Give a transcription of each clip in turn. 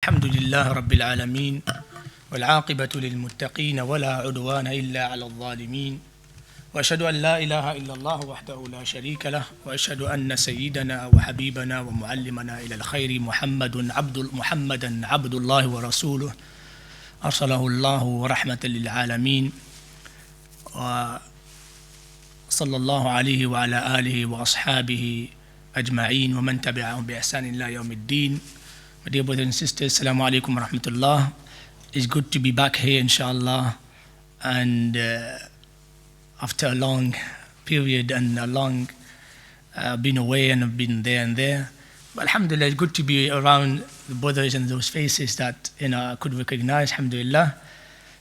الحمد لله رب العالمين والعاقبة للمتقين ولا عدوان إلا على الظالمين وأشهد أن لا إله إلا الله وحده لا شريك له وأشهد أن سيدنا وحبيبنا ومعلمنا إلى الخير محمدا عبد الله ورسوله أرسله الله رحمة للعالمين وصلى الله عليه وعلى آله وأصحابه أجمعين ومن تبعهم بإحسان إلى يوم الدين. My dear brothers and sisters, Assalamu alaikum wa rahmatullah. It's good to be back here, inshallah. And after a long period and a long been away and I've been there and there. But alhamdulillah, it's good to be around the brothers and those faces that I could recognize, alhamdulillah.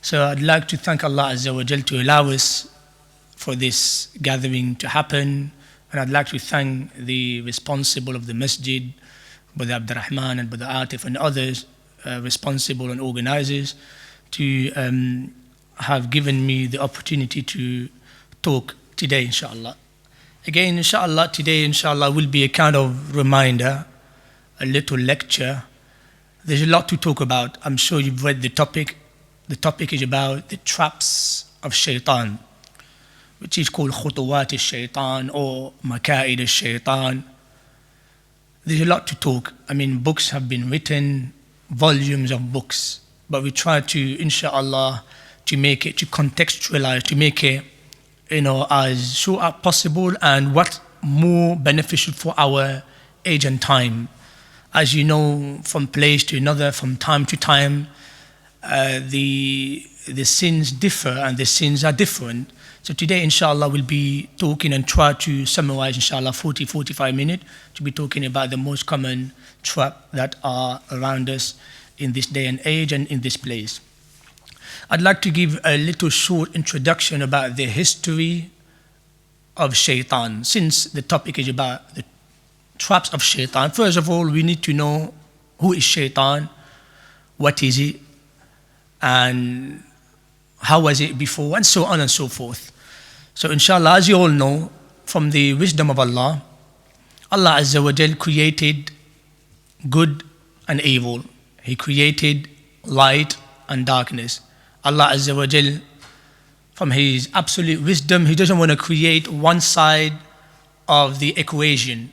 So I'd like to thank Allah Azza wa Jal to allow us for this gathering to happen. And I'd like to thank the responsible of the masjid, Brother Abdurrahman and Brother Atif and others responsible and organizers to have given me the opportunity to talk today, inshallah. Again, inshallah, today, inshallah, will be a kind of reminder, a little lecture. There's a lot to talk about. I'm sure you've read the topic. The topic is about the traps of Shaitan, which is called Khutuwat al-Shaitan or Maka'id al-Shaitan. There's a lot to talk. I mean, books have been written, volumes of books, but we try to, inshallah, to make it, to contextualize, to make it, as short as possible and what more beneficial for our age and time. As you know, from place to another, from time to time, the sins differ and the sins are different. So today, inshallah, we'll be talking and try to summarize, inshallah, 45 minutes to be talking about the most common trap that are around us in this day and age and in this place. I'd like to give a little short introduction about the history of Shaitan. Since the topic is about the traps of Shaitan, first of all, we need to know who is Shaitan, what is it, and how was it before, and so on and so forth. So inshallah, as you all know, from the wisdom of Allah, Allah Azza wa Jal created good and evil. He created light and darkness. Allah Azza wa Jal, from His absolute wisdom, He doesn't want to create one side of the equation.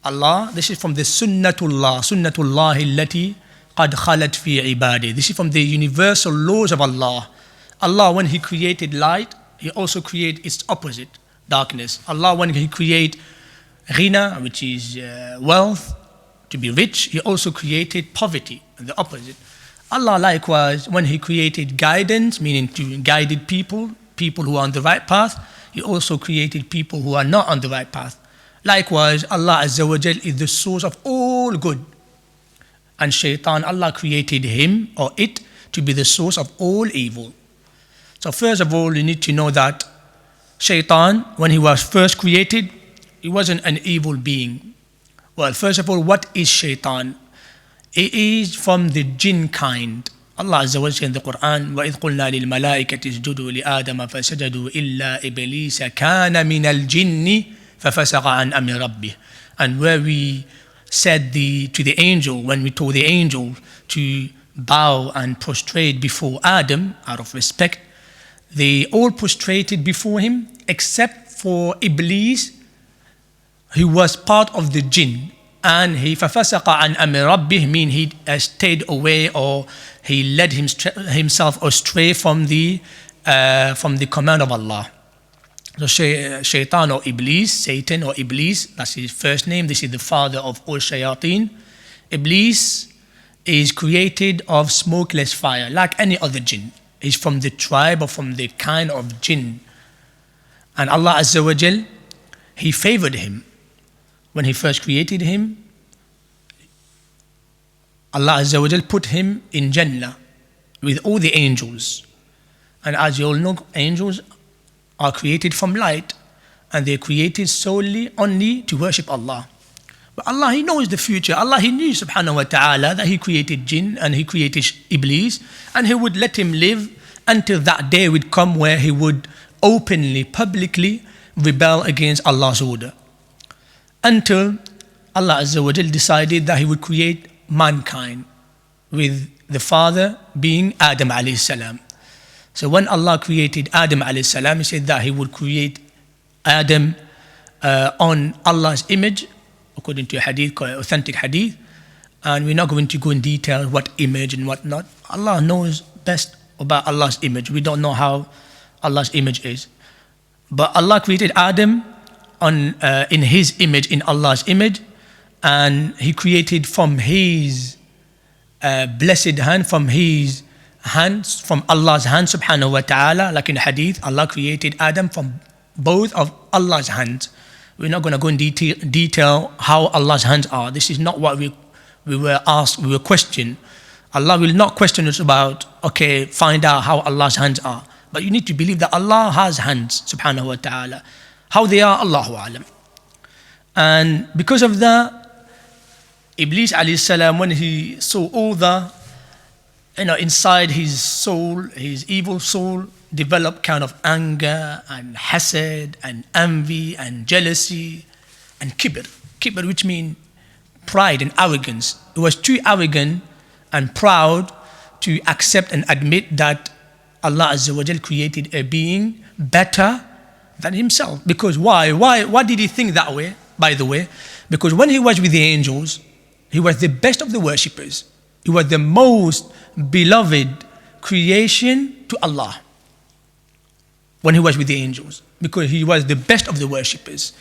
Allah, this is from the sunnatullah allati qad khalat fi ibadi. This is from the universal laws of Allah. Allah, when He created light, He also created its opposite, darkness. Allah, when He created ghina, which is wealth, to be rich, He also created poverty, the opposite. Allah, likewise, when He created guidance, meaning to guided people who are on the right path, He also created people who are not on the right path. Likewise, Allah Azza wa Jal is the source of all good. And Shaitan, Allah created him or it to be the source of all evil. So first of all, you need to know that Shaitan, when he was first created, he wasn't an evil being. Well, first of all, what is Shaitan? It is from the jinn kind. Allah Azza wa Jalla in the Quran, وَإِذْ قُلْنَا لِلْمَلَائِكَةِ اسْجُدُوا لِآدَمَ فَسَجَدُوا إِلَّا إِبْلِيسَ كَانَ مِنَ الْجِنِّ فَفَسَقَ عَنْ أَمْرِ رَبِّهِ. And where we said to the angel, when we told the angel to bow and prostrate before Adam, out of respect, they all prostrated before him except for Iblis, who was part of the jinn. And he فَفَسَقَ عَنْ أَمْرِ رَبِّهِ, mean he stayed away or he led himself astray from the command of Allah. So Shaitan or Iblis, Satan or Iblis, that's his first name. This is the father of all shayateen. Iblis is created of smokeless fire, like any other jinn. He's from the tribe or from the kind of jinn. And Allah Azza wa Jal, He favored him. When He first created him, Allah Azza wa Jal put him in Jannah with all the angels. And as you all know, angels are created from light, and they're created solely only to worship Allah. But Allah, He knows the future. Allah, He knew subhanahu wa ta'ala that He created jinn and He created Iblis, and He would let him live until that day would come where he would openly, publicly rebel against Allah's order. Until Allah Azza wa Jal decided that He would create mankind. with the father being Adam alayhi salam. So when Allah created Adam alayhi salam, He said that He would create Adam on Allah's image, according to a hadith, authentic hadith. And we're not going to go in detail what image and what not. Allah knows best about Allah's image. We don't know how Allah's image is. But Allah created Adam in His image, in Allah's image, and He created from His blessed hand, from His hands, from Allah's hand subhanahu wa ta'ala. Like in the hadith, Allah created Adam from both of Allah's hands. We're not going to go in detail how Allah's hands are. This is not what we were asked, we were questioned. Allah will not question us about, okay, find out how Allah's hands are. But you need to believe that Allah has hands, subhanahu wa ta'ala. How they are, Allahu alam. And because of that, Iblis alayhi salam, when he saw all the, inside his soul, his evil soul, developed kind of anger and hasad and envy and jealousy and kibr. Kibr, which means pride and arrogance. He was too arrogant and proud to accept and admit that Allah Azza wa Jal created a being better than himself. Because why? Why did he think that way, by the way? Because when he was with the angels, he was the best of the worshippers. He was the most beloved creation to Allah when he was with the angels, because he was the best of the worshippers.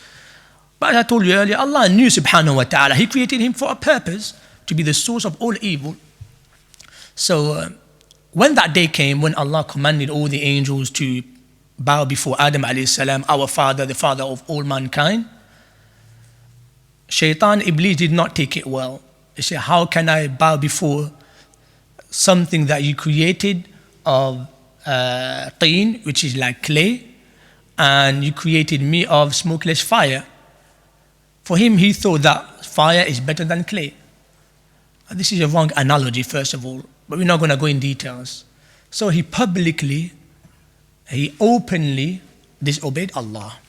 But as I told you earlier, Allah knew subhanahu wa ta'ala. He created him for a purpose, to be the source of all evil. So when that day came, when Allah commanded all the angels to bow before Adam alayhi salam, our father, the father of all mankind, Shaitan, Iblis did not take it well. He said, how can I bow before something that you created of teen, which is like clay, and you created me of smokeless fire? For him, he thought that fire is better than clay. And this is a wrong analogy, first of all, but we're not going to go in details. So he openly disobeyed Allah.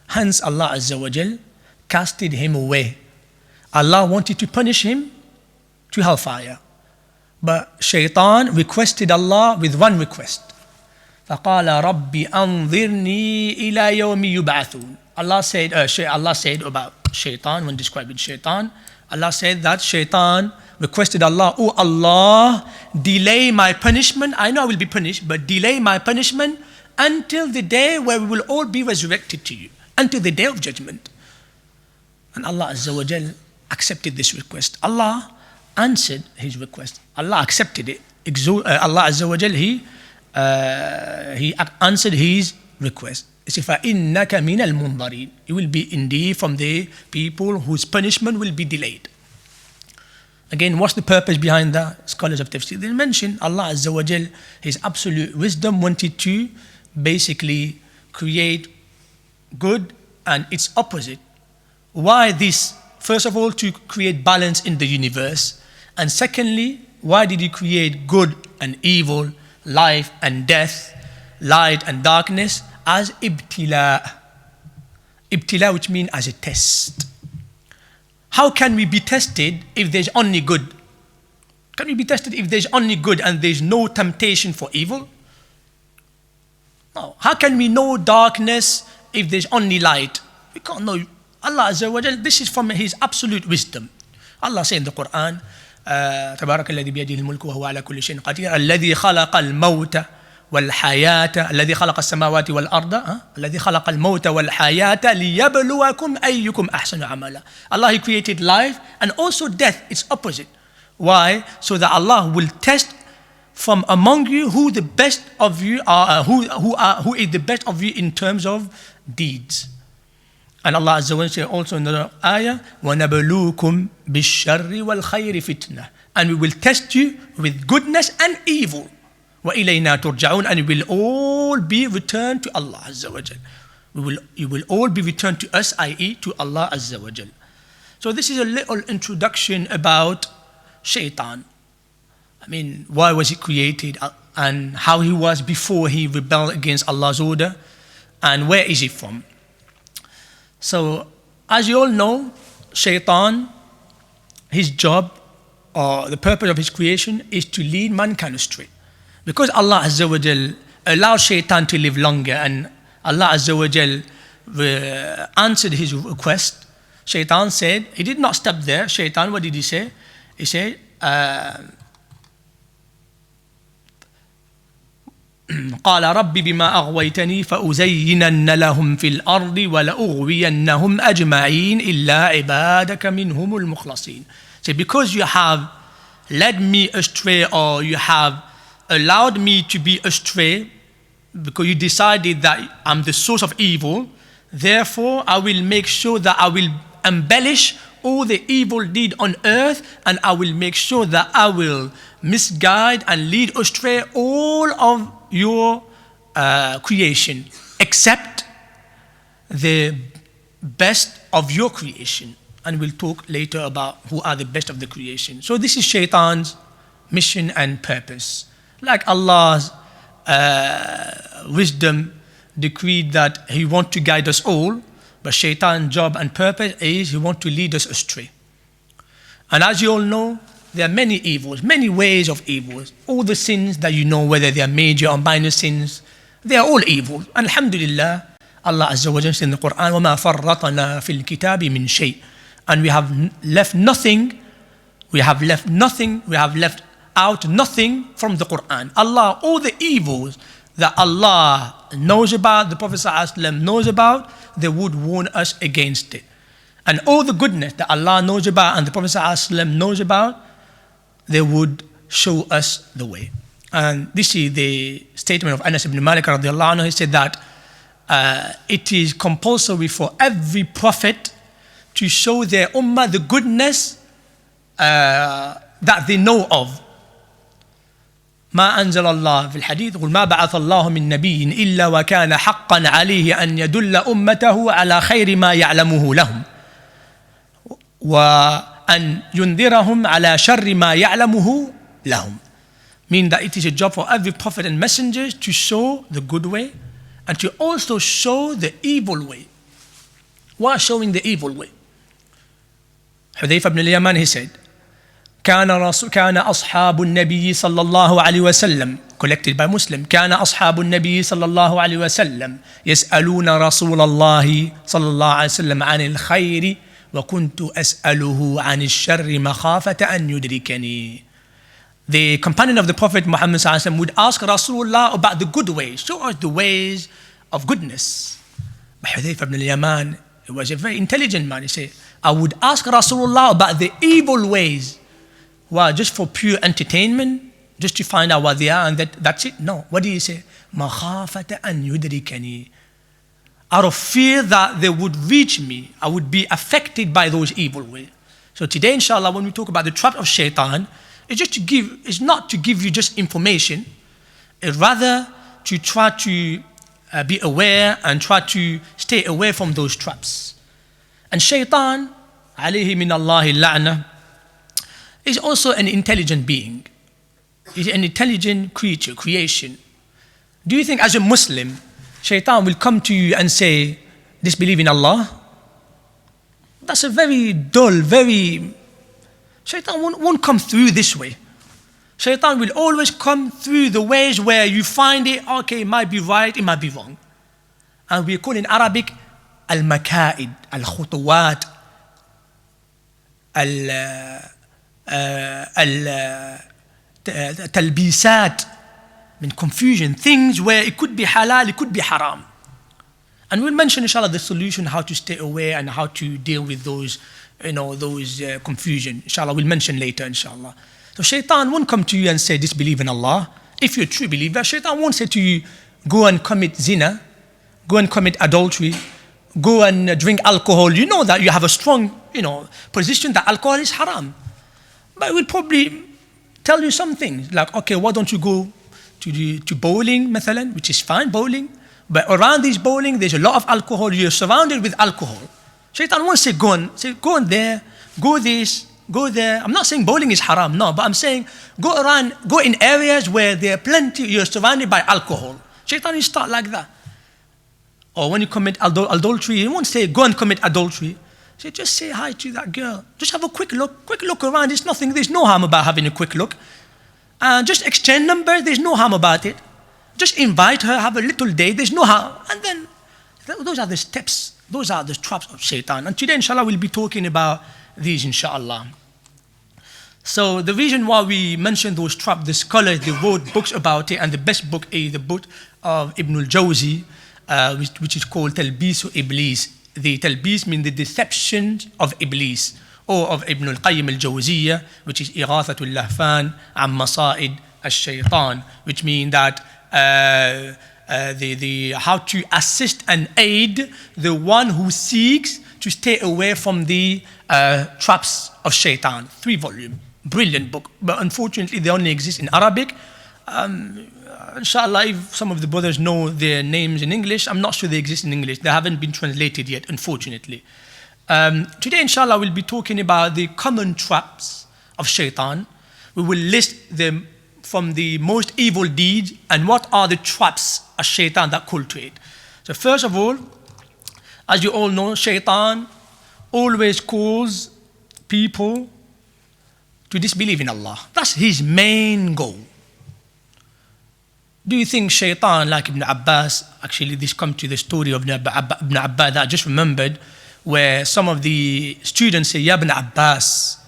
Hence, Allah Azza wa Jal casted him away. Allah wanted to punish him to hellfire. But Shaitan requested Allah with one request. فَقَالَ رَبِّ أَنظِرْنِي إِلَى يَوْمِ يُبْعَثُونَ. Allah said about Shaitan, when describing Shaitan, Allah said that Shaitan requested Allah, oh Allah, delay my punishment. I know I will be punished, but delay my punishment until the day where we will all be resurrected to you, until the day of judgment. And Allah Azza wa Jal accepted this request. Allah answered his request. Allah accepted it. Allah Azza wa Jal, He answered his request. He said, فَإِنَّكَ مِنَ الْمُنظَرِينَ. You will be indeed from the people whose punishment will be delayed. Again, what's the purpose behind that? Scholars of tafsir, they mention Allah Azza wa Jal, His absolute wisdom, wanted to basically create good and its opposite. Why this? First of all, to create balance in the universe. And secondly, why did He create good and evil, life and death, light and darkness? As ibtila. Ibtila, which means as a test. How can we be tested if there's only good? Can we be tested if there's only good and there's no temptation for evil? No. How can we know darkness if there's only light? We can't know. Allah Azza wa Jal, this is from His absolute wisdom. Allah says in the Quran, تبارك الذي بيده الملك وهو على كل شيء قدير الذي خلق الموت والحياة الذي خلق السماوات والأرض الذي خلق الموت والحياة ليبلوكم أيكم أحسن عملا. Allah, He created life and also death, its opposite. Why? So that Allah will test from among you who the best of you are, who is the best of you in terms of deeds. And Allah Azza wa Jalla says also in another ayah, وَنَبْلُوكُمْ بِالشَّرِّ وَالْخَيْرِ فِتْنَةً. And we will test you with goodness and evil. وَإِلَيْنَا تُرْجَعُونَ. And we will all be returned to Allah Azza wa Jalla. You will all be returned to us, i.e. to Allah Azza wa Jalla. So this is a little introduction about Shaitan. I mean, why was he created and how he was before he rebelled against Allah's order, and where is he from? So, as you all know, Shaitan, his job or the purpose of his creation is to lead mankind astray. Because Allah Azza wa Jal allowed Shaitan to live longer, and Allah Azza wa Jal answered his request, Shaitan said, he did not stop there. Shaitan, what did he say? He said, قال رب بما أغويتني فأزينن لهم في الأرض ولأغوينهم أجمعين إلا عبادك منهم المخلصين. So because you have led me astray, or you have allowed me to be astray, because you decided that I'm the source of evil, therefore I will make sure that I will embellish all the evil deed on earth, and I will make sure that I will misguide and lead astray all of your creation, except the best of your creation. And we'll talk later about who are the best of the creation. So this is Shaitan's mission and purpose. Like Allah's wisdom decreed that he wants to guide us all, but Shaitan's job and purpose is he wants to lead us astray. And as you all know, there are many evils, many ways of evils. All the sins that you know, whether they are major or minor sins, they are all evil. Alhamdulillah, Allah Azza wa Jalla says in the Quran, وَمَا فَرَّطَنَا فِي الْكِتَابِ مِنْ شَيْءٍ. And we have left out nothing from the Quran. Allah, all the evils that Allah knows about, the Prophet ﷺ knows about, they would warn us against it. And all the goodness that Allah knows about and the Prophet ﷺ knows about, they would show us the way. And this is the statement of Anas ibn Malik radiallahu anhu. He said that it is compulsory for every prophet to show their ummah the goodness that they know of. ما أنزل الله في الحديث قل ما بعث الله من نبي إلا وكان حقا عليه أن يدل أمته على خير ما يعلمه لهم وأن ينذرهم على شر ما يعلمه لهم. Meaning that it is a job for every prophet and messenger to show the good way and to also show the evil way. While showing the evil way, Hudayfa ibn al-Yaman, he said, كان أصحاب النبي صلى الله عليه وسلم, collected by Muslim, كان أصحاب النبي صلى الله عليه وسلم يسألون رسول الله صلى الله عليه وسلم عن الخير وكنت أسأله عن الشر مخافة أن يدركني. The companion of the Prophet Muhammad صلى الله عليه وسلم would ask Rasulullah about the good ways, show us the ways of goodness. But Hudayfa ibn al-Yaman, he was a very intelligent man. He said, I would ask Rasulullah about the evil ways. Why? Just for pure entertainment? Just to find out what they are and that's it? No. What did he say? مَخَافَةَ أَن يُدْرِكَنِي. Out of fear that they would reach me, I would be affected by those evil ways. So today, inshallah, when we talk about the trap of Shaitan, it's not to give you just information. It's rather to try to be aware and try to stay away from those traps. And Shaitan, alayhi min Allahi la'na, is also an intelligent being. He's an intelligent creation. Do you think as a Muslim, Shaitan will come to you and say, disbelieve in Allah? That's a very dull, Shaitan won't come through this way. Shaitan will always come through the ways where you find it, okay, it might be right, it might be wrong. And we call in Arabic, al-maka'id, al-khutuwat, al-talbisat, min confusion, things where it could be halal, it could be haram. And we'll mention, inshallah, the solution, how to stay aware and how to deal with those, confusion. Inshallah, we'll mention later, inshallah. So Shaitan won't come to you and say, disbelieve in Allah. If you're a true believer, Shaitan won't say to you, go and commit zina, go and commit adultery, go and drink alcohol. You know that you have a strong, position that alcohol is haram. But it will probably tell you some things, like, okay, why don't you go to bowling, mathalan, which is fine, bowling. But around this bowling, there's a lot of alcohol. You're surrounded with alcohol. Shaitan won't say, go on there, go this, go there. I'm not saying bowling is haram, no, but I'm saying go in areas where there are plenty, you're surrounded by alcohol. Shaitan will start like that. Or when you commit adultery, he won't say, go and commit adultery. Say, just say hi to that girl. Just have a quick look around. There's nothing, there's no harm about having a quick look. Just exchange numbers, there's no harm about it. Just invite her, have a little date, there's no harm. And then, those are the steps, those are the traps of shaitan. And today, inshallah, we'll be talking about these, inshallah. So the reason why we mention those traps, the scholars, they wrote books about it, and the best book is the book of Ibn al-Jawzi, which is called Talbisu Iblis. The Talbis means the deception of Iblis, or of Ibn al-Qayyim al-Jawziyya, which is Ighathatul Lahfan an Masa'id al-Shaytan, which means that how to assist and aid the one who seeks to stay away from the traps of shaitan. 3-volume, brilliant book, but unfortunately they only exist in Arabic. Inshallah, if some of the brothers know their names in English, I'm not sure they exist in English. They haven't been translated yet, unfortunately. Today, inshallah, we'll be talking about the common traps of shaitan. We will list them from the most evil deeds and what are the traps of shaitan that cultivate. So first of all, as you all know, shaitan always calls people to disbelieve in Allah. That's his main goal. Do you think shaitan, like Ibn Abbas, actually this comes to the story of Ibn Abbas that I just remembered, where some of the students say, Ya Ibn Abbas,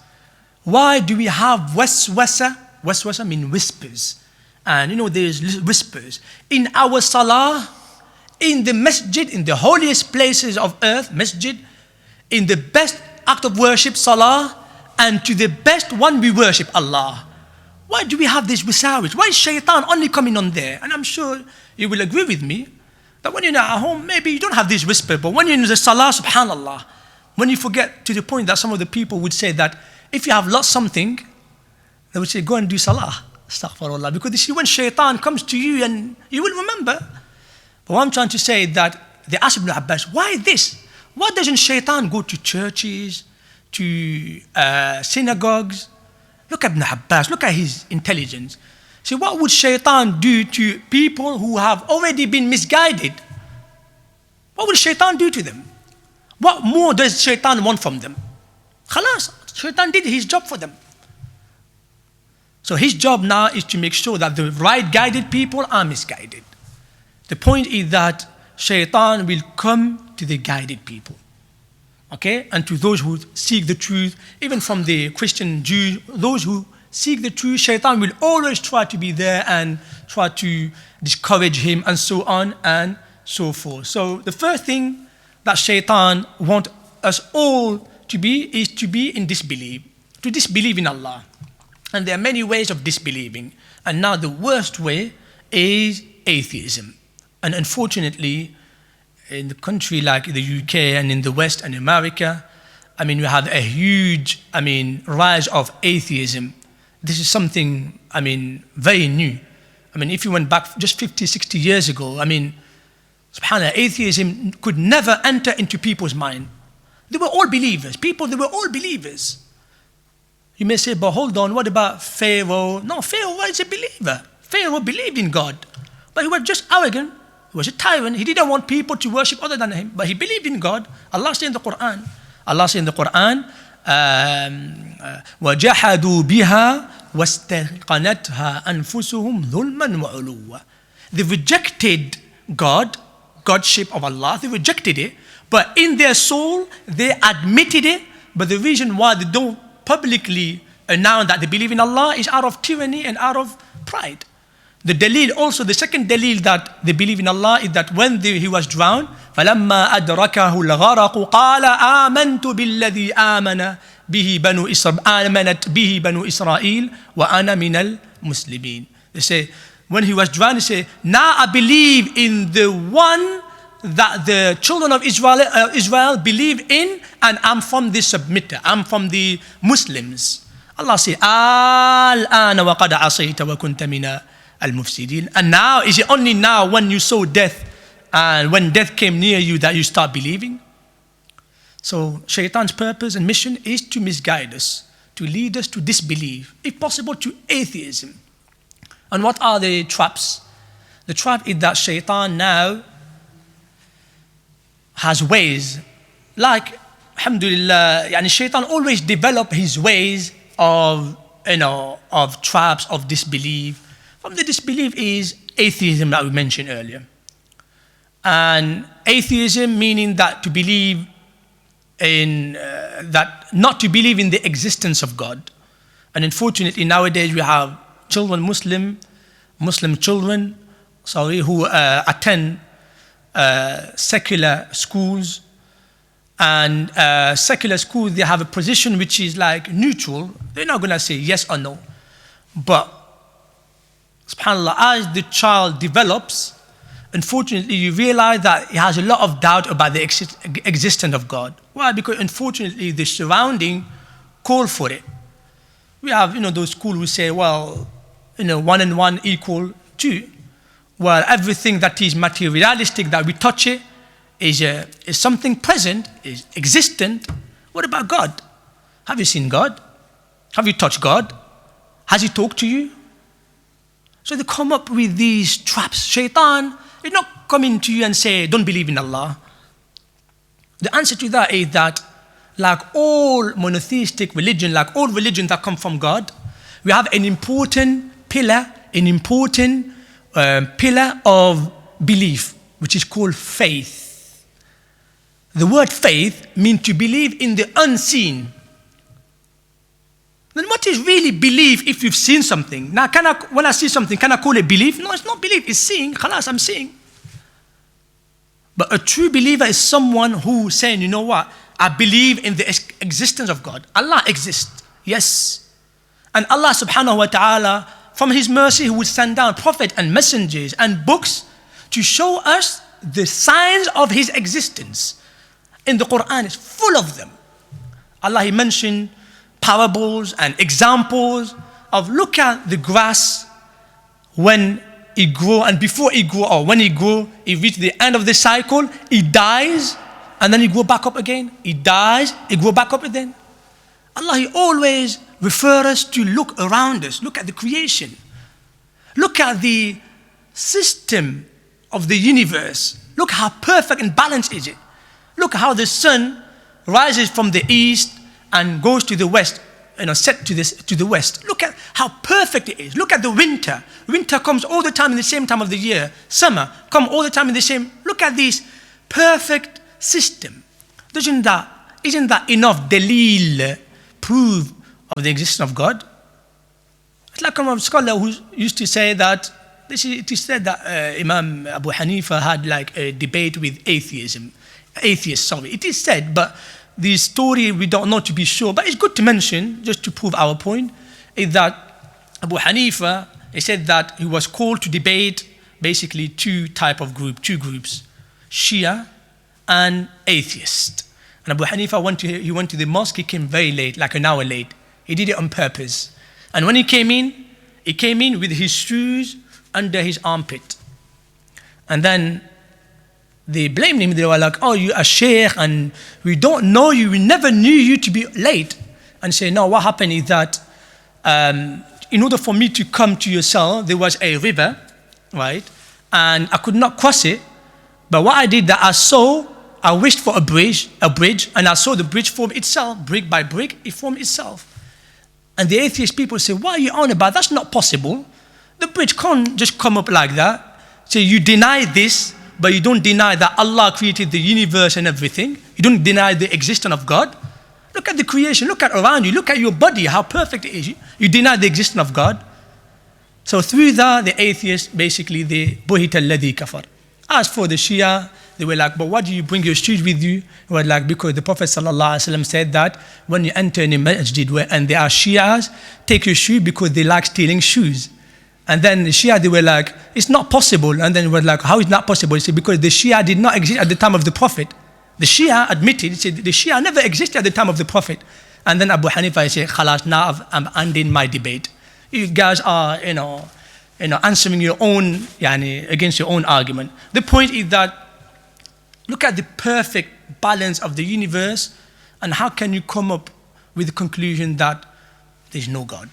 why do we have waswasa? Waswasa means whispers. And you know, there's whispers. In our salah, in the masjid, in the holiest places of earth, masjid, in the best act of worship, salah, and to the best one we worship, Allah. Why do we have this wasawis? Why is shaitan only coming on there? And I'm sure you will agree with me that when you're at home, maybe you don't have this whisper, but when you're in the salah, subhanallah, when you forget, to the point that some of the people would say that if you have lost something, they would say, go and do salah, astaghfirullah, because you see when shaitan comes to you and you will remember. But what I'm trying to say is that they asked Ibn Abbas, why this? Why doesn't shaitan go to churches, to synagogues? Look at Ibn Abbas, look at his intelligence. See, what would shaitan do to people who have already been misguided? What will shaitan do to them? What more does shaitan want from them? Khalas, shaitan did his job for them. So his job now is to make sure that the right guided people are misguided. The point is that shaitan will come to the guided people. Okay, and to those who seek the truth, even from the Christian Jews, those who seek the truth, shaitan will always try to be there and try to discourage him and so on and so forth. So the first thing that shaitan wants us all to be is to be in disbelief, to disbelieve in Allah. And there are many ways of disbelieving. And now the worst way is atheism. And unfortunately, in the country like the UK and in the West and America, we have a huge, rise of atheism. This is something, very new. If you went back just 50, 60 years ago, subhanAllah, atheism could never enter into people's mind. They were all believers. They were all believers. You may say, but hold on, what about Pharaoh? No, Pharaoh was a believer. Pharaoh believed in God, but he was just arrogant. He was a tyrant. He didn't want people to worship other than him, but he believed in God. Allah said in the Quran, وَجَحَدُوا بِهَا وَاسْتَيْقَنَتْهَا أَنفُسُهُمْ ظُلْمًا وَعُلُوًّا. They rejected God, Godship of Allah. They rejected it, but in their soul, they admitted it. But the reason why they don't publicly announce that they believe in Allah is out of tyranny and out of pride. The dalil also, the second dalil that they believe in Allah is that when he was drowned, فَلَمَّا أَدْرَكَهُ الْغَرَقُ قَالَ آمَنْتُ بِالَّذِي آمَنَ بِهِ بَنُو إِسْرَائِيلَ وَأَنَا مِنَ الْمُسْلِمِينَ. They say, when he was drowned, he said, now I believe in the one that the children of Israel believe in, and I'm from the submitter, I'm from the Muslims. Allah said, الْآنَ وَقَدْ عَصَيْتَ وَكُنْتَ مِنَ al-mufsidin. And now, is it only now when you saw death and when death came near you that you start believing? So shaitan's purpose and mission is to misguide us, to lead us to disbelief, if possible to atheism. And what are the traps? The trap is that shaitan now has ways, like alhamdulillah, yani Shaitan always develop his ways of, of traps, of disbelief. From the disbelief is atheism that we mentioned earlier. And atheism meaning that to believe in, not to believe in the existence of God. And unfortunately nowadays we have children, Muslim children, who attend secular schools. And secular schools, they have a position which is like neutral. They're not going to say yes or no. But subhanAllah, as the child develops, unfortunately you realize that he has a lot of doubt about the existence of God. Why? Because unfortunately the surrounding call for it. We have, those schools who say, well, 1 and 1 equal 2. Well, everything that is materialistic, that we touch it, is something present, is existent. What about God? Have you seen God? Have you touched God? Has he talked to you? So they come up with these traps. Shaitan is not coming to you and say, don't believe in Allah. The answer to that is that, like all monotheistic religion, like all religions that come from God, we have an important pillar of belief, which is called faith. The word faith means to believe in the unseen. Then what is really belief if you've seen something? Now, when I see something, can I call it belief? No, it's not belief, it's seeing. Khalas, I'm seeing. But a true believer is someone who saying, you know what? I believe in the existence of God. Allah exists, yes. And Allah subhanahu wa ta'ala, from his mercy, he would send down prophets and messengers and books to show us the signs of his existence. In the Quran, it's full of them. Allah, he mentioned parables and examples of look at the grass when it grows, and before it grows, or when it grows, it reaches the end of the cycle, it dies, and then it grows back up again. It dies, it grows back up again. Allah, he always refers us to look around us, look at the creation. Look at the system of the universe. Look how perfect and balanced is it. Look how the sun rises from the east and goes to the west, set to the west. Look at how perfect it is. Look at the winter. Winter comes all the time in the same time of the year. Summer comes all the time in the same. Look at this perfect system. Isn't that enough dalil, proof of the existence of God? It's like a scholar who used to say that, it is said that Imam Abu Hanifa had like a debate with atheists. It is said, but the story we don't know to be sure, but it's good to mention, just to prove our point, is that Abu Hanifa, he said that he was called to debate basically two groups, Shia and atheist. And Abu Hanifa went to the mosque, he came very late, like an hour late. He did it on purpose. And when he came in with his shoes under his armpit. And then they blamed him. They were like, oh, you're a sheikh and we don't know you. We never knew you to be late. And say, no, what happened is that in order for me to come to your cell, there was a river, right? And I could not cross it. But what I did, that I wished for a bridge, and I saw the bridge form itself, brick by brick, it formed itself. And the atheist people say, why are you on about? That's not possible. The bridge can't just come up like that. So you deny this, but you don't deny that Allah created the universe and everything. You don't deny the existence of God. Look at the creation, look at around you, look at your body, how perfect it is. You deny the existence of God. So through that, the atheists, basically, they buhit alladhi kafar. As for the Shia, they were like, but why do you bring your shoes with you? They were like, because the Prophet ﷺ said that when you enter in a masjid and there are Shias, take your shoe because they like stealing shoes. And then the Shia, they were like, it's not possible. And then they were like, how is it not possible? He said, because the Shia did not exist at the time of the Prophet. The Shia admitted, he said, the Shia never existed at the time of the Prophet. And then Abu Hanifa said, khalas, now I'm ending my debate. You guys are, answering your own, against your own argument. The point is that, look at the perfect balance of the universe, and how can you come up with the conclusion that there's no God?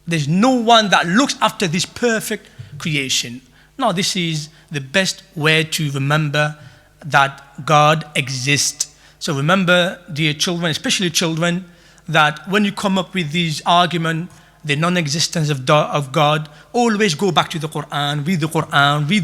There's no one that looks after this perfect creation. No, this is the best way to remember that God exists. So remember, dear children, especially children, that when you come up with these arguments, the non-existence of God, always go back to the Quran, read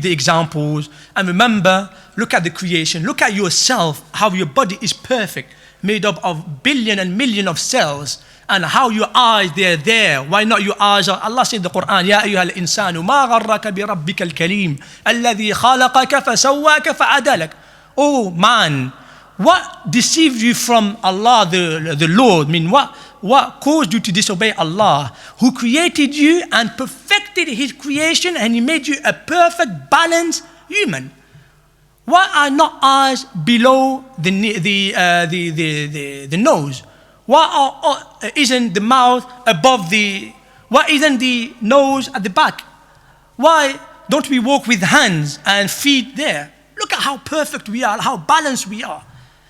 the examples, and remember, look at the creation, look at yourself, how your body is perfect, made up of billion and million of cells, and how your eyes, they're there. Why not your eyes? Allah said in the Quran, يَا أَيُّهَا الْإِنسَانُ مَا غَرَّكَ بِرَبِّكَ الْكَرِيمِ الَّذِي خَلَقَكَ فَسَوَّاكَ فَعَدَلَكَ. Oh man, what deceived you from Allah, the Lord? I mean, what caused you to disobey Allah, who created you and perfected His creation, and He made you a perfect, balanced human? Why are not eyes below the nose? Why isn't the mouth above the? Why isn't the nose at the back? Why don't we walk with hands and feet there? Look at how perfect we are, how balanced we are.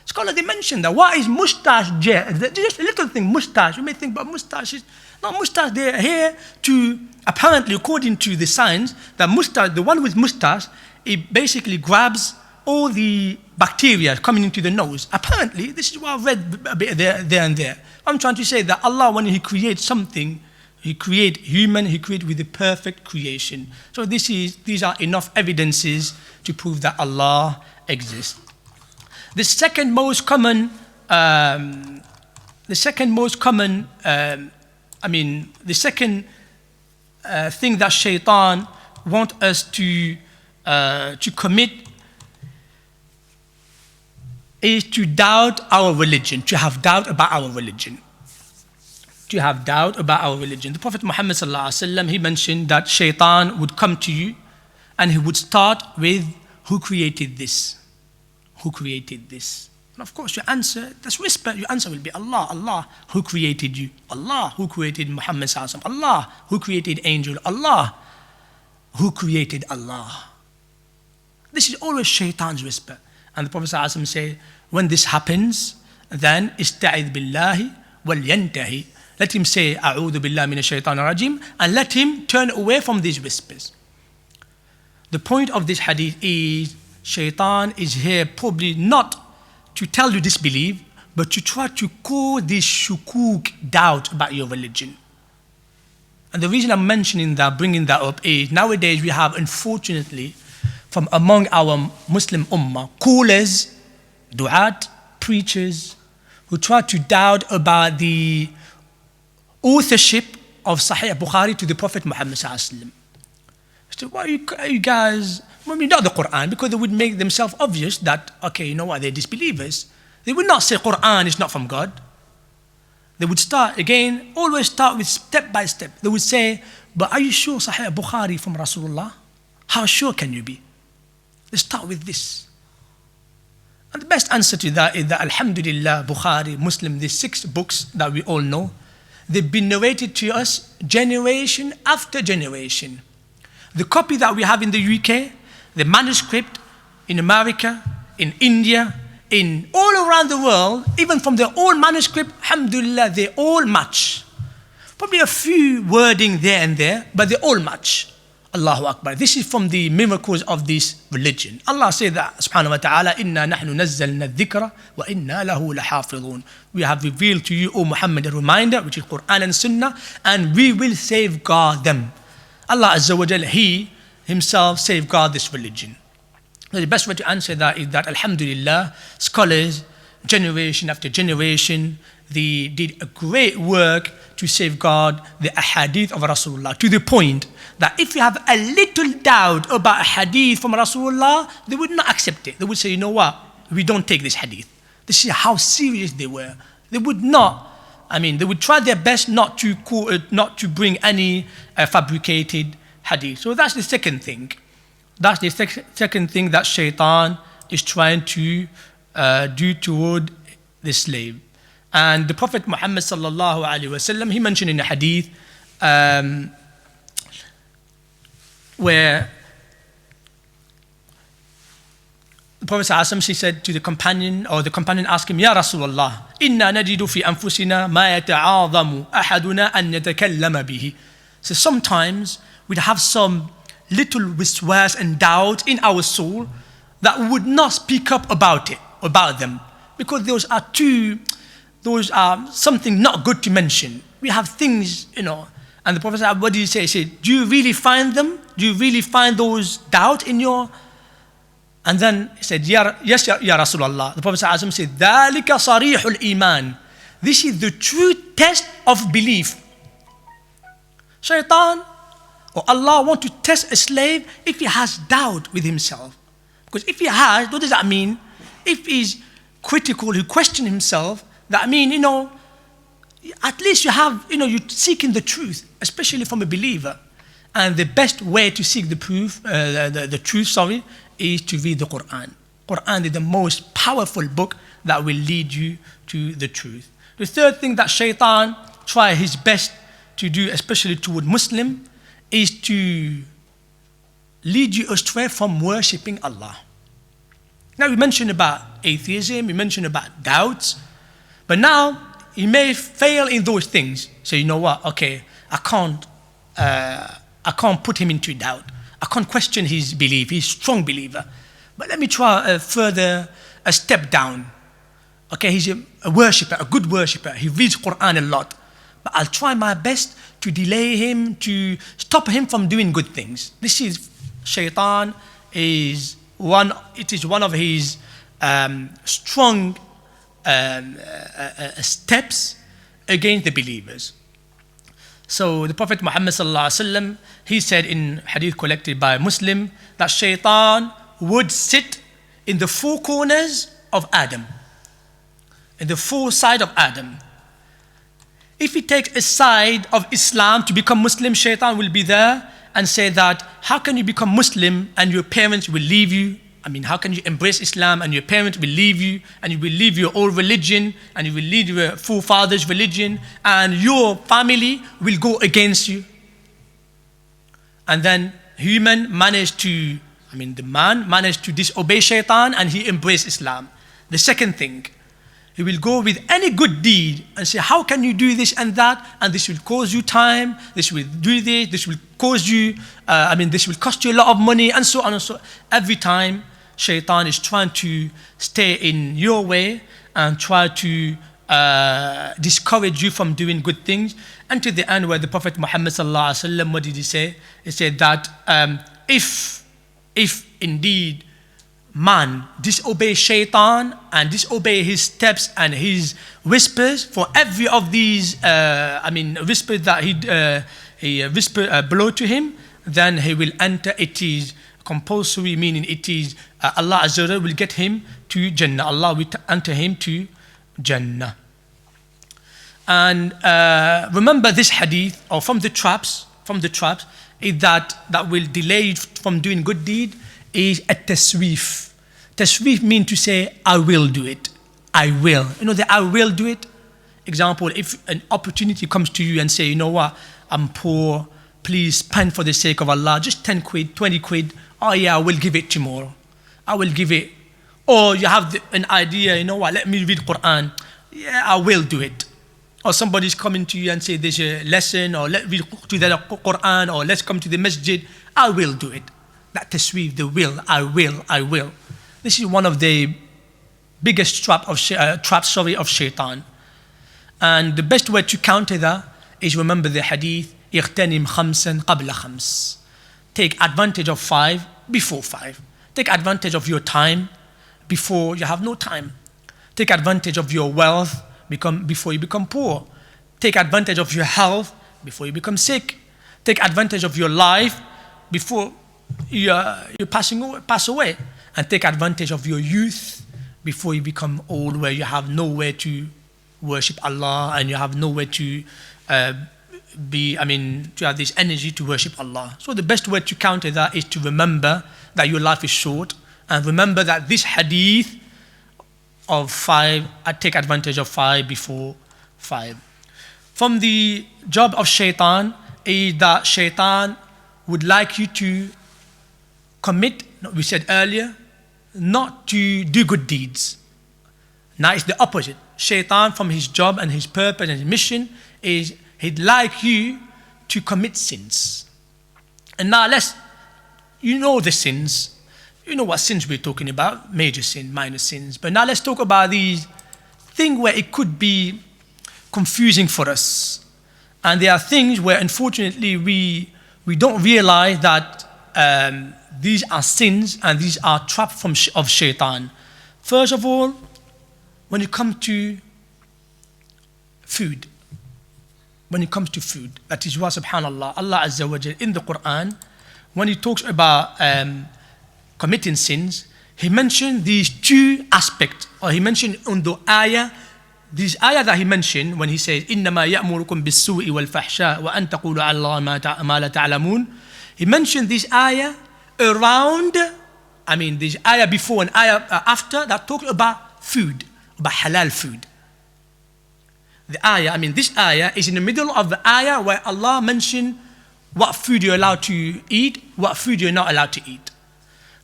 Scholars, they mentioned that. Why is mustache just a little thing, mustache? You may think, but mustache is not mustache. They're here to, apparently, according to the science, that mustache, the one with mustache, it basically grabs all the bacteria coming into the nose. Apparently, this is what I've read a bit there and there. I'm trying to say that Allah, when He creates something, He creates human, He creates with the perfect creation. So these are enough evidences to prove that Allah exists. The second most common thing that Shaitan wants us to commit is to doubt our religion, to have doubt about our religion. To have doubt about our religion. The Prophet Muhammad ﷺ, he mentioned that Shaitan would come to you and he would start with, who created this? Who created this? And of course, your answer, that's whisper, your answer will be Allah. Allah, who created you? Allah, who created Muhammad ﷺ? Allah, who created angel? Allah, who created Allah? This is always Shaitan's whisper. And the Prophet ﷺ said, when this happens, then ista'idh billahi wal yantahi. Let him say, A'udhu billahi minash shaitanir rajim, and let him turn away from these whispers. The point of this hadith is, Shaitan is here probably not to tell you disbelief, but to try to cause this shukuk, doubt about your religion. And the reason I'm mentioning that, bringing that up, is nowadays we have, unfortunately, from among our Muslim ummah, callers, du'at, preachers, who try to doubt about the authorship of Sahih Bukhari to the Prophet Muhammad ﷺ. So why are you guys, well, we know the Quran, because they would make themselves obvious that, okay, you know what, they're disbelievers. They would not say Quran is not from God. They would start, again, always start with step by step. They would say, but are you sure Sahih Bukhari from Rasulullah? How sure can you be? They start with this. And the best answer to that is that Alhamdulillah, Bukhari, Muslim, these 6 books that we all know, they've been narrated to us generation after generation. The copy that we have in the UK, the manuscript in America, in India, in all around the world, even from their old manuscript, alhamdulillah, they all match. Probably a few wording there and there, but they all match. Allahu Akbar. This is from the miracles of this religion. Allah said that, subhanahu wa ta'ala, إِنَّا نَحْنُ نَزَّلْنَا الذِّكْرَ وَإِنَّا لَهُ لَحَافِظُونَ. We have revealed to you, O Muhammad, a reminder, which is Quran and Sunnah, and we will safeguard them. Allah Azza wa Jal, He Himself safeguard this religion. So the best way to answer that is that, alhamdulillah, scholars, generation after generation, they did a great work to safeguard the ahadith of Rasulullah, to the point that if you have a little doubt about a hadith from Rasulullah, they would not accept it. They would say, you know what, we don't take this hadith. This is how serious they were. They would not, they would try their best not to bring any fabricated hadith. So that's the second thing. That's the second thing that Shaitan is trying to do toward the slave. And the Prophet Muhammad sallallahu alaihi wasallam, he mentioned in a hadith where the Prophet sallallahu alaihi wasallam, she said to the companion, or the companion asked him, Ya Rasulullah, inna najidu fi anfusina ma yata'adhamu ahaduna an yatakallama bihi. So sometimes we'd have some little wiswas and doubt in our soul that we would not speak up about them. because those are something not good to mention. We have things, and the Prophet said, what did he say? He said, do you really find them? Do you really find those doubts in your... And then he said, yes, ya Rasulullah. The Prophet said, ذَلِكَ صَرِيحُ الْإِيمَانِ. This is the true test of belief. Shaitan or Allah want to test a slave if he has doubt with himself. Because if he has, what does that mean? If he's critical, he questions himself, that means, at least you have, you're seeking the truth, especially from a believer. And the best way to seek the truth, is to read the Quran. Quran is the most powerful book that will lead you to the truth. The third thing that Shaitan tries his best to do, especially toward Muslim, is to lead you astray from worshipping Allah. Now we mentioned about atheism, we mentioned about doubts, but now he may fail in those things. So you know what? Okay, I can't put him into doubt. I can't question his belief. He's a strong believer. But let me try a step down. Okay, he's a worshipper, a good worshipper. He reads Quran a lot. But I'll try my best to delay him, to stop him from doing good things. This is Shaitan. It is one of his strong steps against the believers. So the Prophet Muhammad sallallahu alaihi wasallam, he said in hadith collected by Muslim that Shaitan would sit in the four corners of Adam, in the four sides of Adam. If he takes a side of Islam to become Muslim, Shaitan will be there and say that, how can you become Muslim and your parents will leave you? I mean, how can you embrace Islam and your parents will leave you, and you will leave your old religion, and you will leave your forefathers' religion, and your family will go against you? And then the man managed to disobey Shaitan and he embraced Islam. The second thing, he will go with any good deed and say, how can you do this and that? And this will cause you time, this will do this will cause you, this will cost you a lot of money, and so on and so on. Every time, Shaitan is trying to stay in your way and try to discourage you from doing good things. And to the end, where the Prophet Muhammad sallallahu alaihi wasallam, what did he say? He said that if indeed man disobey Shaitan and disobey his steps and his whispers, for every of these whispers that he whispered blow to him, then he will enter. It is compulsory, meaning it is Allah Azza wa Jalla will get him to Jannah. Allah will enter him to Jannah. And remember this hadith, or from the traps, is that will delay you from doing good deed, is a tasweef. Tasweef means to say, I will do it. I will. That I will do it. Example, if an opportunity comes to you and say, you know what, I'm poor, please spend for the sake of Allah, just 10 quid, 20 quid. Oh yeah, I will give it tomorrow. I will give it. Or you have an idea, you know what, let me read Quran. Yeah, I will do it. Or somebody's coming to you and say there's a lesson, or let's read to the Quran, or let's come to the masjid. I will do it. That tasweef, the will, I will. This is one of the biggest traps of Shaitan. And the best way to counter that is, remember the hadith, اغتنم خمسا قبل خمس. Take advantage of 5 before 5. Take advantage of your time before you have no time. Take advantage of your wealth before you become poor. Take advantage of your health before you become sick. Take advantage of your life before you pass away. And take advantage of your youth before you become old, where you have nowhere to worship Allah and you have nowhere to to have this energy to worship Allah. So the best way to counter that is to remember that your life is short, and remember that this hadith of 5, I take advantage of 5 before 5. From the job of Shaitan is that Shaitan would like you to commit, we said earlier, not to do good deeds. Now it's the opposite. Shaitan, from his job and his purpose and his mission, is he'd like you to commit sins. And now you know the sins. You know what sins we're talking about, major sin, minor sins. But now let's talk about these things where it could be confusing for us. And there are things where unfortunately we don't realize that these are sins and these are traps of shaitan. First of all, when it comes to food, that is why subhanallah, Allah Azza wa Jal in the Quran, when he talks about committing sins, he mentioned these two aspects, or he mentioned on the ayah, this ayah that he mentioned when he says, إِنَّمَا يَأْمُرُكُمْ بِالسُّوءِ وَالْفَحْشَاءِ وَأَن تَقُولُوا عَلَى اللَّهِ مَا لَا تَعْلَمُونَ. He mentioned this ayah around, this ayah before and ayah after that talks about food, about halal food. This ayah is in the middle of the ayah where Allah mentioned what food you're allowed to eat, what food you're not allowed to eat.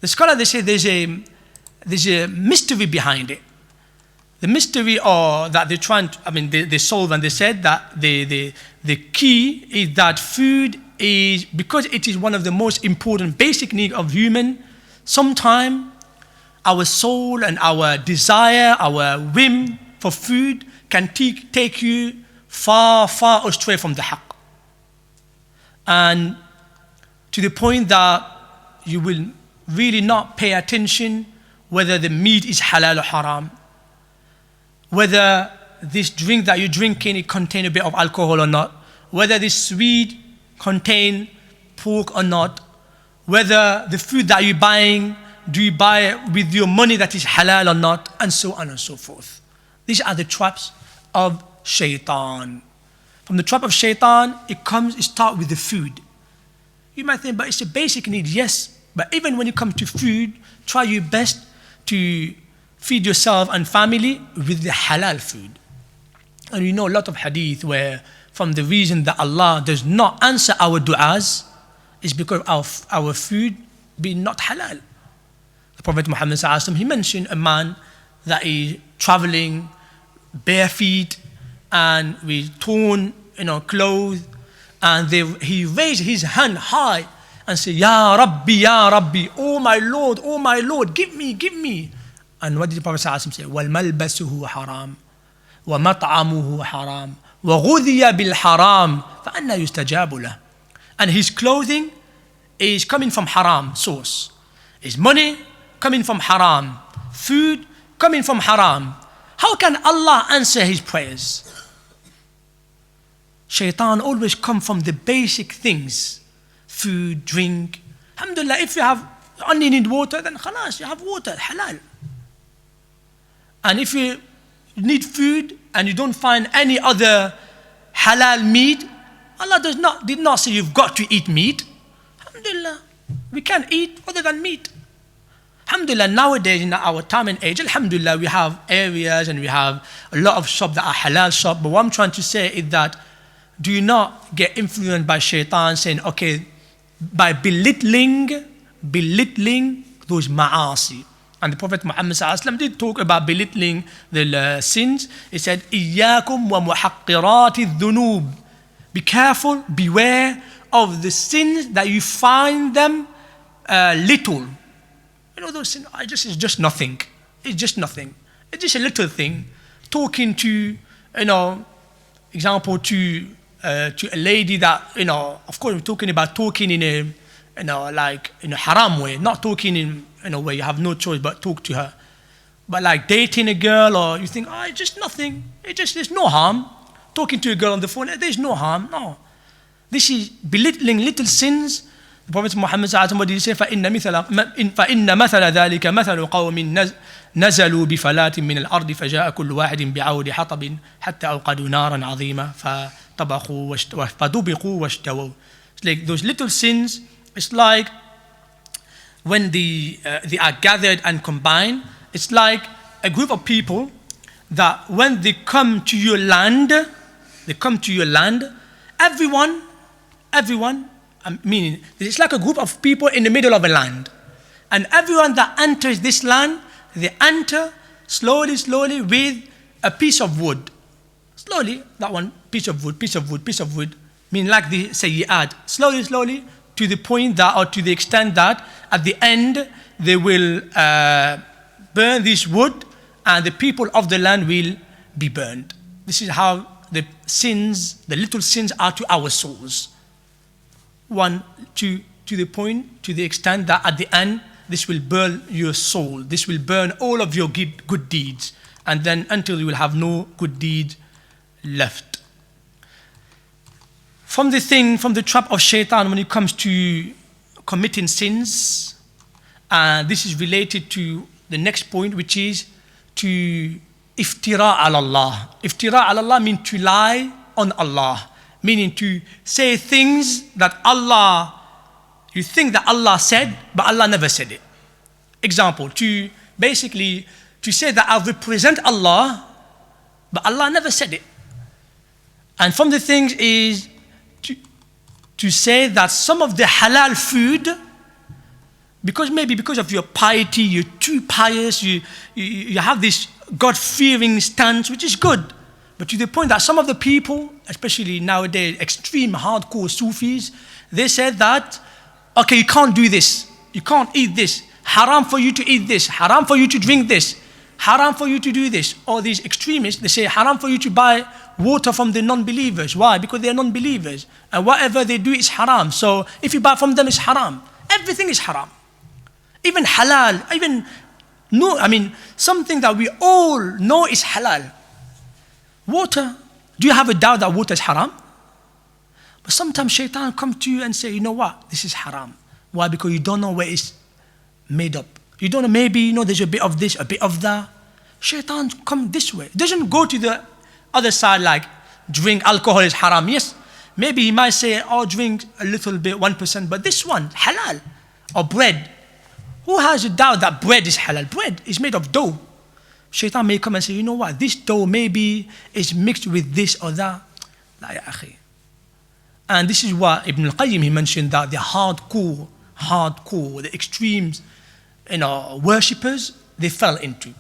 The scholar, they say there's a mystery behind it. The mystery that they're trying to, they solve, and they said that the key is that food is, because it is one of the most important basic needs of human, sometimes our soul and our desire, our whim for food can take you far, far astray from the haqq. And to the point that you will really not pay attention whether the meat is halal or haram, whether this drink that you're drinking, it contains a bit of alcohol or not, whether this sweet contains pork or not, whether the food that you're buying, do you buy it with your money that is halal or not, and so on and so forth. These are the traps of shaitan. From the trap of shaitan, it starts with the food. You might think, but it's a basic need, yes. But even when it comes to food, try your best to feed yourself and family with the halal food. And you know a lot of hadith where from the reason that Allah does not answer our du'as is because of our food being not halal. The Prophet Muhammad sallallahu alaihi wasallam, he mentioned a man that is traveling bare feet and with torn clothes, and he raised his hand high and said, Ya Rabbi, oh my Lord, give me. And what did the Prophet ﷺ say? وَالْمَلْبَسُهُ حَرَامٌ وَمَطْعَمُهُ حَرَامٌ وَغُذِيَ بِالْحَرَامِ فَأَنَّى يُسْتَجَابُ لَهُ. And his clothing is coming from haram source. His money coming from haram. Food coming from haram. How can Allah answer his prayers? Shaitan always comes from the basic things. Food, drink. Alhamdulillah, if you only need water, then khalas, you have water, halal. And if you need food and you don't find any other halal meat, Allah did not say you've got to eat meat. Alhamdulillah, we can eat other than meat. Alhamdulillah, nowadays in our time and age, alhamdulillah, we have areas and we have a lot of shops that are halal shops. But what I'm trying to say is that do not get influenced by shaitan saying, okay, by belittling those ma'asi. And the Prophet Muhammad did talk about belittling the sins. He said, إِيَّاكُمْ وَمُحَقِّرَاتِ الذُّنُوبِ. Be careful, beware of the sins that you find them little. Those sins, it's just nothing. It's just nothing. It's just a little thing. Talking to, example, to a lady that, of course, we're talking about talking in a haram way, not talking in a way you have no choice but talk to her. But like dating a girl, or you think, it's just nothing. There's no harm. Talking to a girl on the phone, there's no harm. No. This is belittling little sins. The Prophet Muhammad sallallahu alaihi wasallam said, فَإِنَّ مَثَلَ ذَلِكَ مَثَلُ قَوْمٍ نزلوا بفلاة من الأرض فجاء كل واحد بعود حطب حتى أوقدوا نارا عظيمة فدبقوا واشتووا. It's like those little sins. It's like when they are gathered and combined. It's like a group of people that when they come to your land, everyone, meaning it's like a group of people in the middle of a land. And everyone that enters this land, they enter slowly with a piece of wood. Slowly, that one, piece of wood. Meaning like they say, slowly, to the point that, or to the extent that at the end they will burn this wood and the people of the land will be burned. This is how the sins, the little sins, are to our souls. One, to the point, to the extent that at the end this will burn your soul. This will burn all of your good deeds, and then until you will have no good deed left. From the trap of shaitan when it comes to committing sins, this is related to the next point, which is to iftira ala Allah. Iftira ala Allah means to lie on Allah, meaning to say things that Allah, you think that Allah said, but Allah never said it. Example, to basically to say that I represent Allah, but Allah never said it. And from the things is to say that some of the halal food, because of your piety, you're too pious, you have this God-fearing stance, which is good. But to the point that some of the people, especially nowadays, extreme hardcore Sufis, they said that, okay, you can't do this, you can't eat this, haram for you to eat this, haram for you to drink this, haram for you to do this. All these extremists, they say haram for you to buy water from the non-believers. Why? Because they're non-believers. And whatever they do is haram. So if you buy from them, it's haram. Everything is haram. Even halal, something that we all know is halal. Water, do you have a doubt that water is haram? But sometimes shaitan comes to you and say, you know what, this is haram. Why? Because you don't know where it's made up. You don't know, maybe, there's a bit of this, a bit of that. Shaitan come this way. It doesn't go to the other side like drink alcohol is haram. Yes, maybe he might say, oh, drink a little bit, 1%, but this one, halal. Or bread. Who has a doubt that bread is halal? Bread is made of dough. Shaitan may come and say, you know what, this dough maybe is mixed with this or that. La ya akhi. And this is what Ibn al-Qayyim, he mentioned that the hardcore, the extremes, worshippers, they fell into.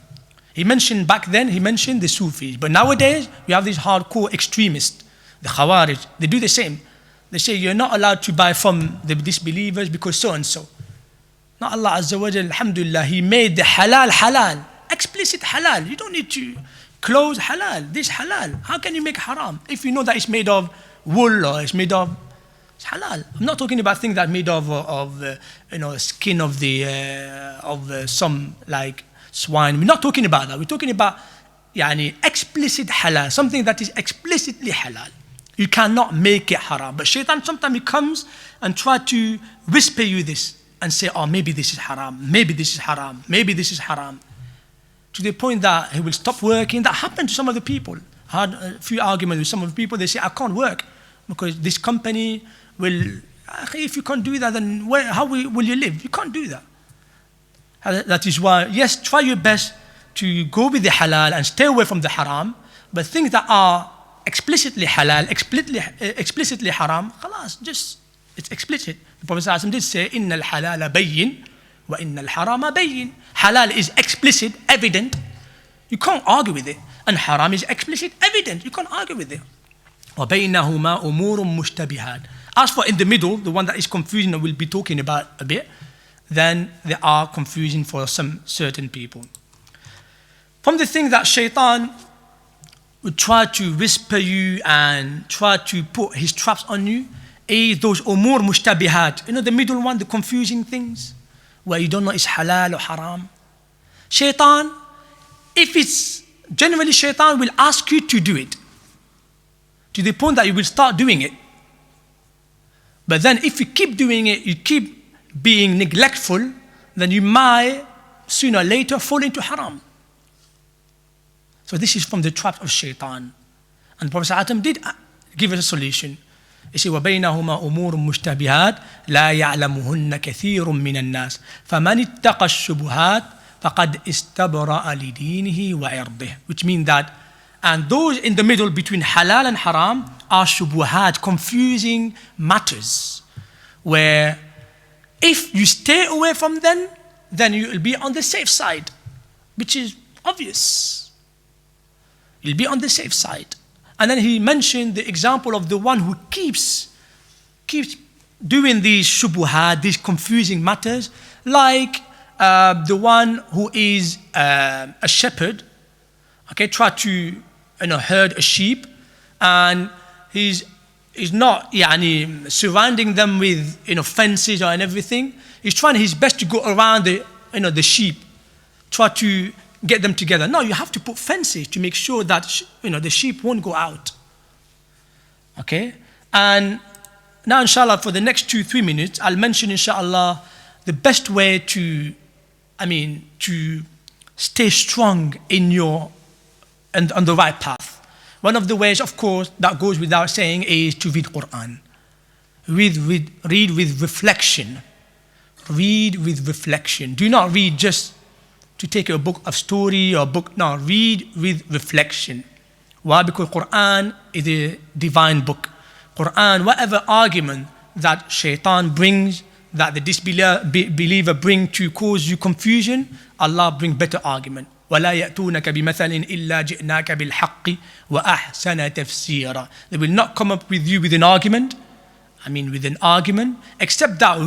He mentioned back then, the Sufis. But nowadays, we have these hardcore extremists, the Khawarij. They do the same. They say, you're not allowed to buy from the disbelievers because so-and-so. Now Allah Azza wa Jal, alhamdulillah, He made the halal, explicit halal. You don't need to close halal, this halal. How can you make haram? If you know that it's made of wool or it's made of, it's halal. I'm not talking about things that are made of skin of some like swine. We're not talking about that. We're talking about explicit halal, something that is explicitly halal. You cannot make it haram. But shaitan sometimes he comes and try to whisper you this and say, oh, maybe this is haram, maybe this is haram, maybe this is haram. To the point that he will stop working. That happened to some of the people. I had a few arguments with some of the people. They say, I can't work because this company will, if you can't do that, then how will you live? You can't do that. That is why, yes, try your best to go with the halal and stay away from the haram, but things that are explicitly halal, explicitly haram, khalas, just, it's explicit. The Prophet ﷺ did say, إِنَّ الْحَلَالَ بَيِّن وَإِنَّ الْحَرَامَ بَيِّن. Halal is explicit, evident. You can't argue with it. And haram is explicit, evident. You can't argue with it. وَبَيْنَهُمَا أُمُورٌ مُشْتَبِهَاتٌ. As for in the middle, the one that is confusing, we'll be talking about a bit, then they are confusing for some certain people. From the thing that shaitan would try to whisper you and try to put his traps on you, is those umur mushtabihat. The middle one, the confusing things, where you don't know it's halal or haram. Shaitan, if it's generally shaitan will ask you to do it, to the point that you will start doing it. But then if you keep doing it, you keep being neglectful, then you might sooner or later fall into haram. So this is from the trap of shaitan. And Prophet ﷺ did give us a solution. He said, وَبَيْنَهُمَا أُمُورٌ مُشْتَبِهَاتٌ لَا يَعْلَمُهُنَّ كَثِيرٌ مِّنَ النَّاسِ فَمَنِ اتَّقَى الشُّبُهَاتِ فَقَدْ اسْتَبْرَأَ لِدِينِهِ وَعِرْضِهِ. Which means that, and those in the middle between halal and haram are shubuhat, confusing matters, where if you stay away from them, then you will be on the safe side, which is obvious. You'll be on the safe side. And then he mentioned the example of the one who keeps doing these shubuhat, these confusing matters, like the one who is a shepherd, okay, try to herd a sheep, and he's not surrounding them with fences and everything. He's trying his best to go around the sheep, try to get them together. No, you have to put fences to make sure that the sheep won't go out. Okay, and now inshallah for the next 2-3 minutes I'll mention inshallah the best way to stay strong on the right path. One of the ways, of course, that goes without saying is to read Quran. Read with reflection. Read with reflection. Do not read just to take a book of story or book. No, read with reflection. Why? Because Quran is a divine book. Quran, whatever argument that Shaitan brings, that the disbeliever bring to cause you confusion, Allah bring better argument. وَلَا يَأْتُونَكَ بِمَثَلٍ إِلَّا جِئْنَاكَ بِالْحَقِّ وَأَحْسَنَ تَفْسِيرًا. They will not come up with you with an argument, except that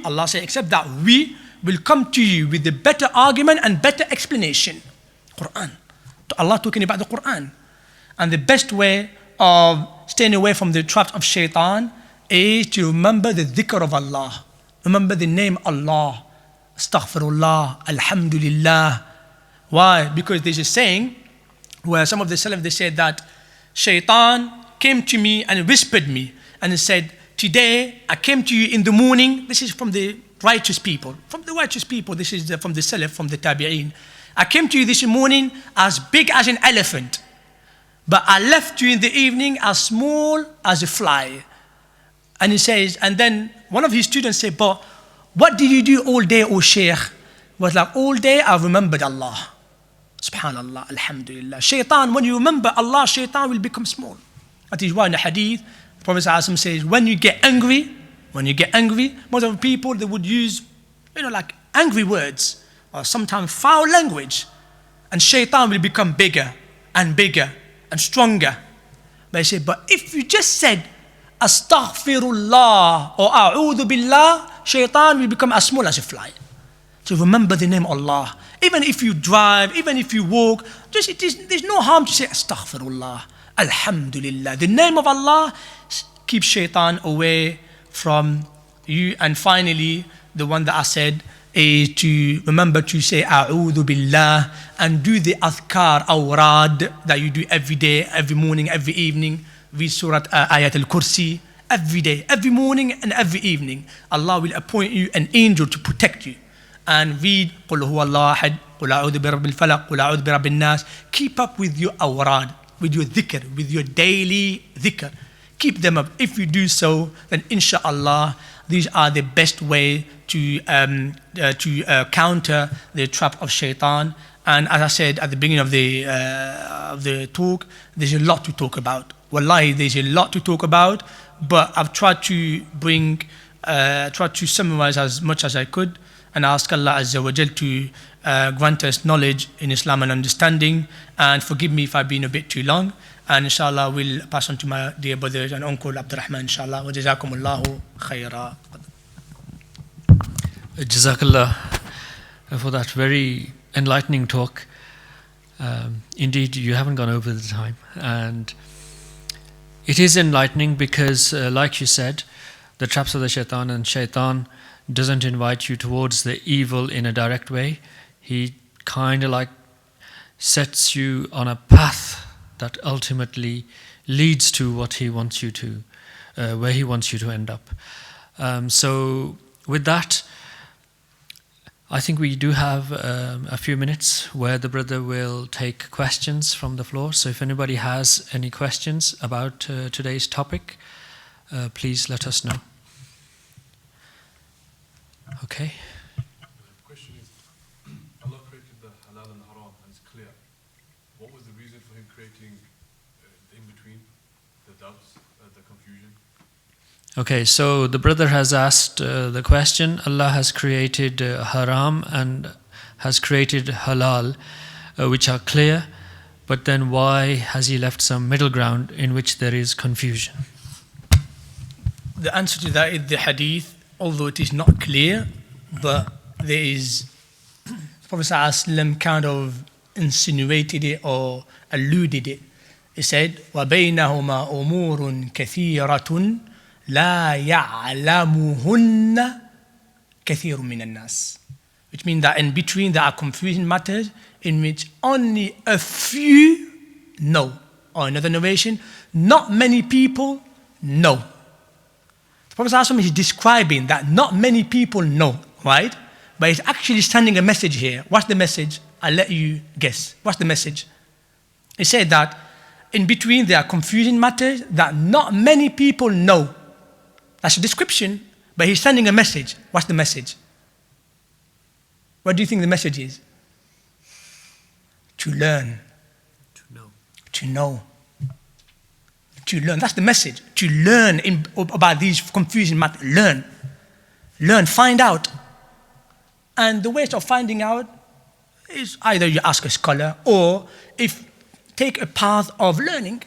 Allah says, except that we will come to you with a better argument and better explanation. Quran. Allah talking about the Quran. And the best way of staying away from the traps of Shaitan is to remember the Dhikr of Allah. Remember the name Allah. Astaghfirullah, Alhamdulillah. Why? Because there's a saying where some of the Salaf, they said that Shaitan came to me and whispered me and he said, today I came to you in the morning. This is from the righteous people. This is from the Salaf, from the Tabi'een. I came to you this morning as big as an elephant, but I left you in the evening as small as a fly. And he says, and then one of his students said, but what did you do all day, O Shaykh? Was like, all day I remembered Allah. Subhanallah, Alhamdulillah. Shaitan, when you remember Allah, Shaitan will become small. That is why in the hadith, the Prophet ﷺ says, when you get angry, most of the people, they would use, like angry words, or sometimes foul language. And Shaitan will become bigger and stronger. But he said, but if you just said, Astaghfirullah or A'udhu Billah, Shaitan will become as small as a fly. So remember the name Allah. Even if you drive, even if you walk, there's no harm to say Astaghfirullah, Alhamdulillah. The name of Allah keeps Shaitan away from you. And finally, the one that I said is to remember to say A'udhu Billah and do the Adhkar Awrad that you do every day, every morning, every evening. Read Surah Ayat al-Kursi every day, every morning and every evening. Allah will appoint you an angel to protect you. And read Qul huwa Allah ahad, Qul a'udhu bi rabbil falaq, Qul a'udhu bi rabbin nas. Keep up with your awrad, with your dhikr, with your daily dhikr. Keep them up. If you do so, then inshallah, these are the best way to counter the trap of Shaitan. And as I said at the beginning of the talk, there's a lot to talk about. Wallahi, there's a lot to talk about, but I've tried to summarize as much as I could, and ask Allah Azza wa Jal to grant us knowledge in Islam and understanding, and forgive me if I've been a bit too long. And inshallah, we'll pass on to my dear brothers and uncle Abdurrahman, inshallah. Wa jazakumullahu khaira. Jazakallah for that very enlightening talk. Indeed, you haven't gone over the time. And it is enlightening because, like you said, the traps of the Shaitan, and Shaitan doesn't invite you towards the evil in a direct way. He kind of like sets you on a path that ultimately leads to what he wants you to, where he wants you to end up. So with that, I think we do have a few minutes where the brother will take questions from the floor. So if anybody has any questions about today's topic, please let us know. Okay. The question is, Allah created the halal and the haram, and it's clear. What was the reason for him creating the in-between, the doubts, the confusion? Okay, so the brother has asked the question, Allah has created haram and has created halal, which are clear, but then why has he left some middle ground in which there is confusion? The answer to that is the hadith, although it is not clear, but there is, Prophet ﷺ kind of insinuated it or alluded it. He said, وَبَيْنَهُمَا أُمُورٌ كَثِيرَةٌ لَا يَعْلَمُهُنَّ كَثِيرٌ مِنَ النَّاسِ. Which means that in between there are confusing matters in which only a few know. Or another narration, not many people know. The Prophet ﷺ is describing that not many people know, right? But he's actually sending a message here. What's the message? I'll let you guess. What's the message? He said that in between there are confusing matters that not many people know. That's a description, but he's sending a message. What's the message? What do you think the message is? To learn. To know. To learn. That's the message. To learn about these confusing matters. Learn. Find out. And the ways of finding out is either you ask a scholar or take a path of learning,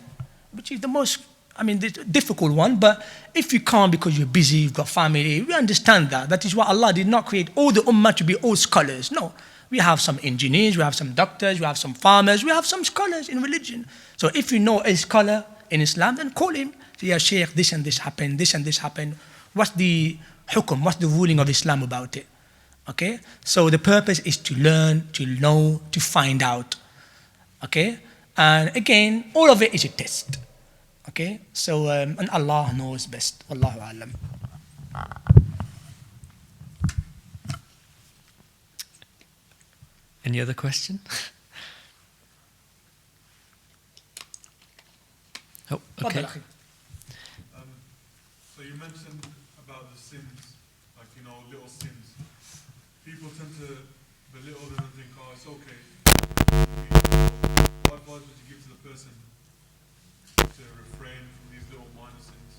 which is the difficult one. But if you can't because you're busy, you've got family, we understand that. That is why Allah did not create all the ummah to be all scholars. No. We have some engineers, we have some doctors, we have some farmers, we have some scholars in religion. So if you know a scholar in Islam, then call him. Say, yeah, Shaykh, this and this happened, this and this happened. What's the hukum, what's the ruling of Islam about it? Okay? So the purpose is to learn, to know, to find out. Okay? And again, all of it is a test. Okay? So, and Allah knows best. Wallahu alam. Any other question? Oh, okay. So you mentioned about the sins, like, little sins. People tend to belittle them and think, oh, it's okay. What advice would you give to the person to refrain from these little minor sins?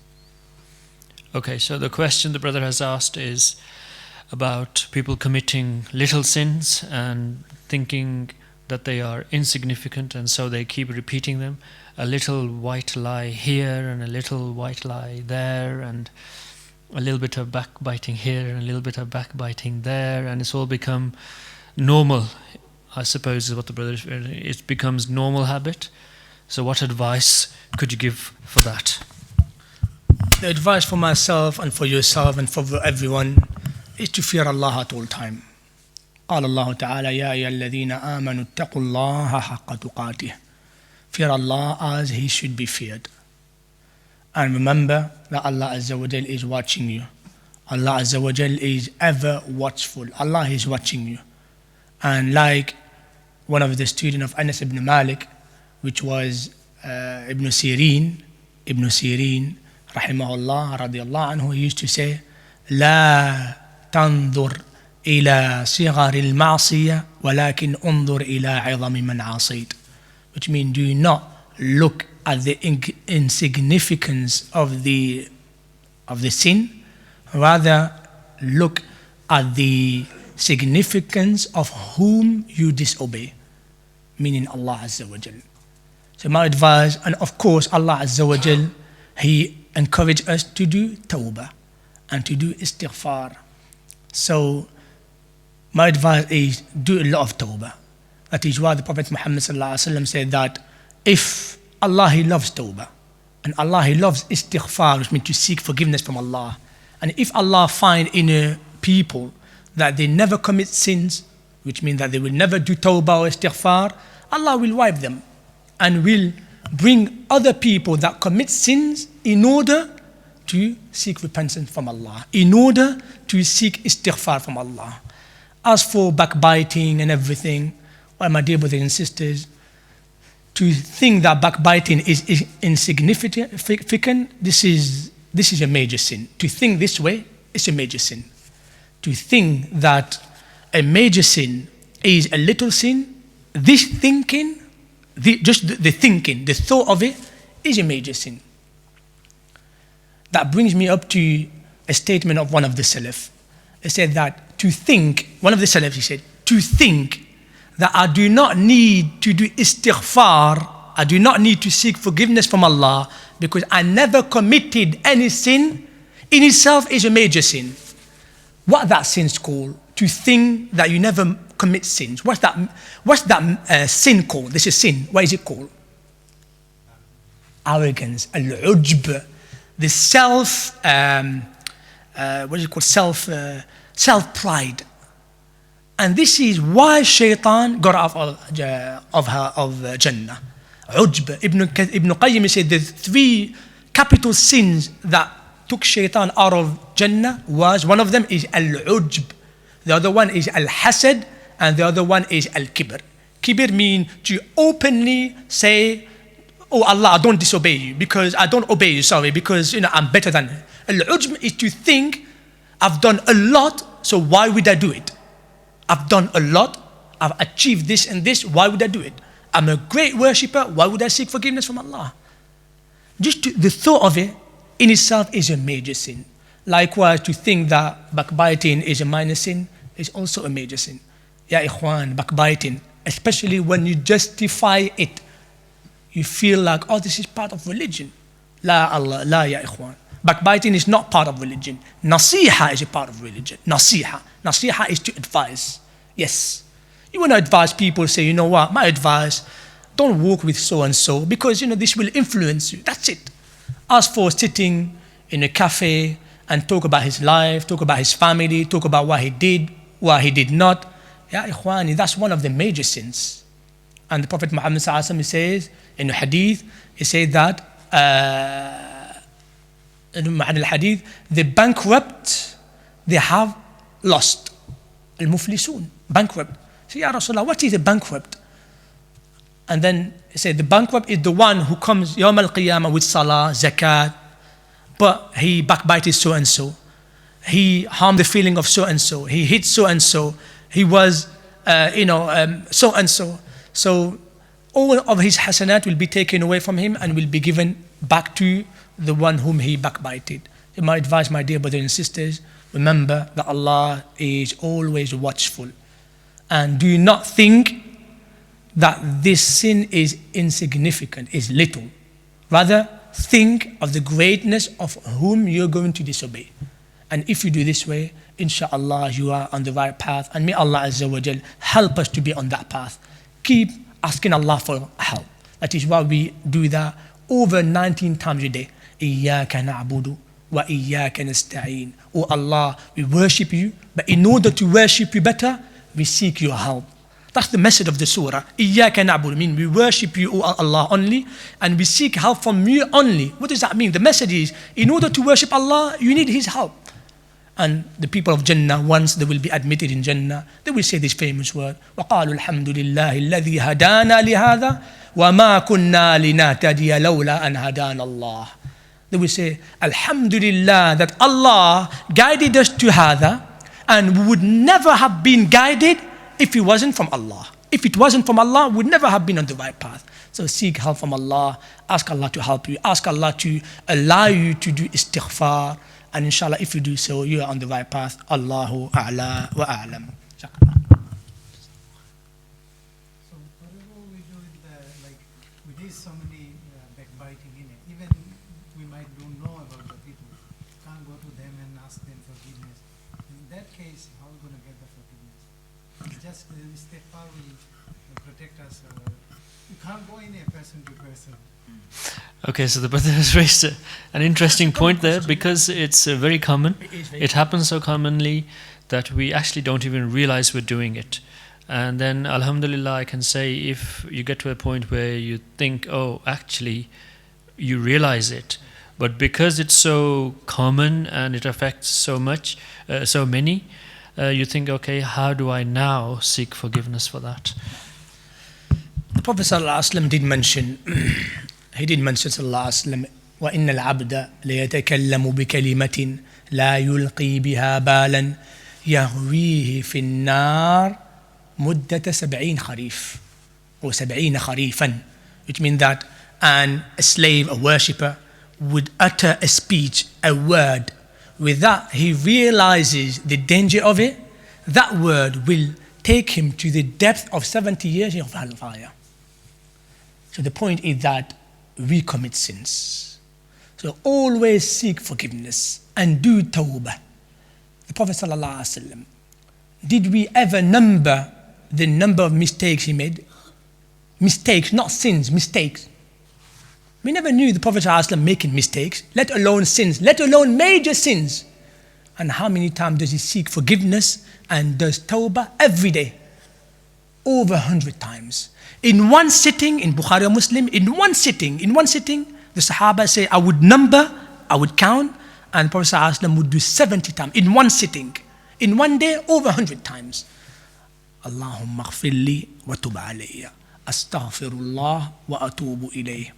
Okay, so the question the brother has asked is about people committing little sins and thinking that they are insignificant, and so they keep repeating them. A little white lie here and a little white lie there, and a little bit of backbiting here and a little bit of backbiting there, and it's all become normal, I suppose is what the brother is. It becomes normal habit. So what advice could you give for that? The advice for myself and for yourself and for everyone is to fear Allah at all time. قال الله تعالى يا أيها الذين آمنوا اتقوا الله حق تقاته. Fear Allah as He should be feared. And remember that Allah Azza wa Jal is watching you. Allah Azza wa Jal is ever watchful. Allah is watching you. And like one of the students of Anas ibn Malik, which was Ibn Sirin, rahimahullah, radiyallahu anhu, he used to say, لا تنظر إلى صغر المعصية ولكن انظر إلى عظم من عصيت. Which means do not look at the insignificance of the sin, rather look at the significance of whom you disobey, meaning Allah Azza wa Jal. So my advice, and of course Allah Azza wa Jal, He encouraged us to do tawbah and to do istighfar. So my advice is do a lot of tawbah. That is why the Prophet Muhammad said that if Allah He loves tawbah and Allah He loves istighfar, which means to seek forgiveness from Allah, and if Allah find in a people that they never commit sins, which means that they will never do tawbah or istighfar, Allah will wipe them and will bring other people that commit sins in order to seek repentance from Allah, in order to seek istighfar from Allah. As for backbiting and everything, well, my dear brothers and sisters, to think that backbiting is insignificant, this is a major sin. To think this way is a major sin. To think that a major sin is a little sin, this thinking, the thinking, the thought of it, is a major sin. That brings me up to a statement of one of the Salaf. He said that to think, one of the Salaf, he said, to think that I do not need to do istighfar, I do not need to seek forgiveness from Allah because I never committed any sin, in itself is a major sin. What that sin's called? To think that you never commit sins. What's that sin called? This is sin. What is it called? Arrogance, al-ujb, the self-pride. And this is why Shaitan got out of Jannah. Ujb. Ibn Qayyim said the three capital sins that took Shaitan out of Jannah was, one of them is al-ujb, the other one is al-hasad, and the other one is al-kibr. Kibr means to openly say, oh Allah, I don't disobey you, because I don't obey you, sorry, because I'm better than you. Al-ujb is to think, I've done a lot, so why would I do it? I've done a lot, I've achieved this and this, why would I do it? I'm a great worshipper, why would I seek forgiveness from Allah? Just the thought of it in itself is a major sin. Likewise, to think that backbiting is a minor sin is also a major sin. Ya ikhwan, backbiting, especially when you justify it, you feel like, oh, this is part of religion. La Allah, la ya ikhwan. Backbiting is not part of religion. Nasiha is a part of religion. Nasiha. Nasiha is to advise. Yes. You want to advise people, say, you know what, my advice, don't walk with so-and-so because, this will influence you. That's it. As for sitting in a cafe and talk about his life, talk about his family, talk about what he did not, ya ikhwani, that's one of the major sins. And the Prophet Muhammad sallallahu alaihi wasallam says, in a hadith, he said that, in al-hadith, the bankrupt, they have lost. Al-muflisun, bankrupt. So, Ya Rasulullah, what is a bankrupt? And then he said, the bankrupt is the one who comes Yawm al-Qiyamah with salah, zakat, but he backbited so-and-so. He harmed the feeling of so-and-so. He hit so-and-so. He was, so-and-so. So all of his hasanat will be taken away from him and will be given back to the one whom he backbited. My advice, my dear brothers and sisters, remember that Allah is always watchful. And do not think that this sin is insignificant, is little. Rather, think of the greatness of whom you're going to disobey. And if you do this way, inshallah, you are on the right path. And may Allah Azza wa Jal help us to be on that path. Keep asking Allah for help. That is why we do that over 19 times a day. Iyyaka na'budu wa iyyaka nasta'een. Oh Allah, we worship you, but in order to worship you better, we seek your help. That's the message of the surah. Iyyaka na'budu means we worship you, O Allah, only, and we seek help from you only. What does that mean? The message is, in order to worship Allah, you need His help. And the people of Jannah, once they will be admitted in Jannah, they will say this famous word, وَقَالُوا الْحَمْدُ لِلَّهِ الَّذِي هَدَانَا لِهَذَا وَمَا كُنَّا لِنَهْتَدِيَ لَوْلَا أَنْ هَدَانَ اللَّهِ. They will say, Alhamdulillah, that Allah guided us to hadha, and we would never have been guided if it wasn't from Allah. If it wasn't from Allah, we would never have been on the right path. So seek help from Allah, ask Allah to help you, ask Allah to allow you to do istighfar, and inshallah, if you do so, you are on the right path. Allahu a'la wa a'lam. So whatever we do in we do so many backbiting in it. Even we might don't know about the people, can't go to them and ask them forgiveness. In that case, how are we going to get the forgiveness? It's just the istighfar will protect us. You can't go in a person to person. Okay, so the brother has raised an interesting point there, because it's very common. It happens so commonly that we actually don't even realize we're doing it. And then, alhamdulillah, I can say, if you get to a point where you think, oh, actually, you realize it, but because it's so common and it affects so many, you think, okay, how do I now seek forgiveness for that? The Prophet ﷺ did mention, he did mention ﷺ, وَإِنَّ الْعَبْدَ لَيَتَكَلَّمُ بِكَلِمَةٍ لَا يُلْقِي بِهَا بَالًا يَهْوِيهِ فِي النَّارِ مُدَّةَ 70 خَرِيفٍ or 70 خَرِيفًا, which means that a slave, a worshipper, would utter a speech, a word, with that he realizes the danger of it. That word will take him to the depth of 70 years of hellfire. So the point is that we commit sins. So always seek forgiveness and do tawbah. The Prophet ﷺ, did we ever number the number of mistakes he made? Mistakes, not sins, mistakes. We never knew the Prophet ﷺ making mistakes, let alone sins, let alone major sins. And how many times does he seek forgiveness and does tawbah? Every day. Over 100 times. In one sitting, in Bukhari or Muslim, in one sitting, the Sahaba say, I would number, I would count, and the Prophet ﷺ would do 70 times in one sitting. In one day, over 100 times. Allahumma ghfirli wa tub alayya. Astaghfirullah wa atubu ilayh.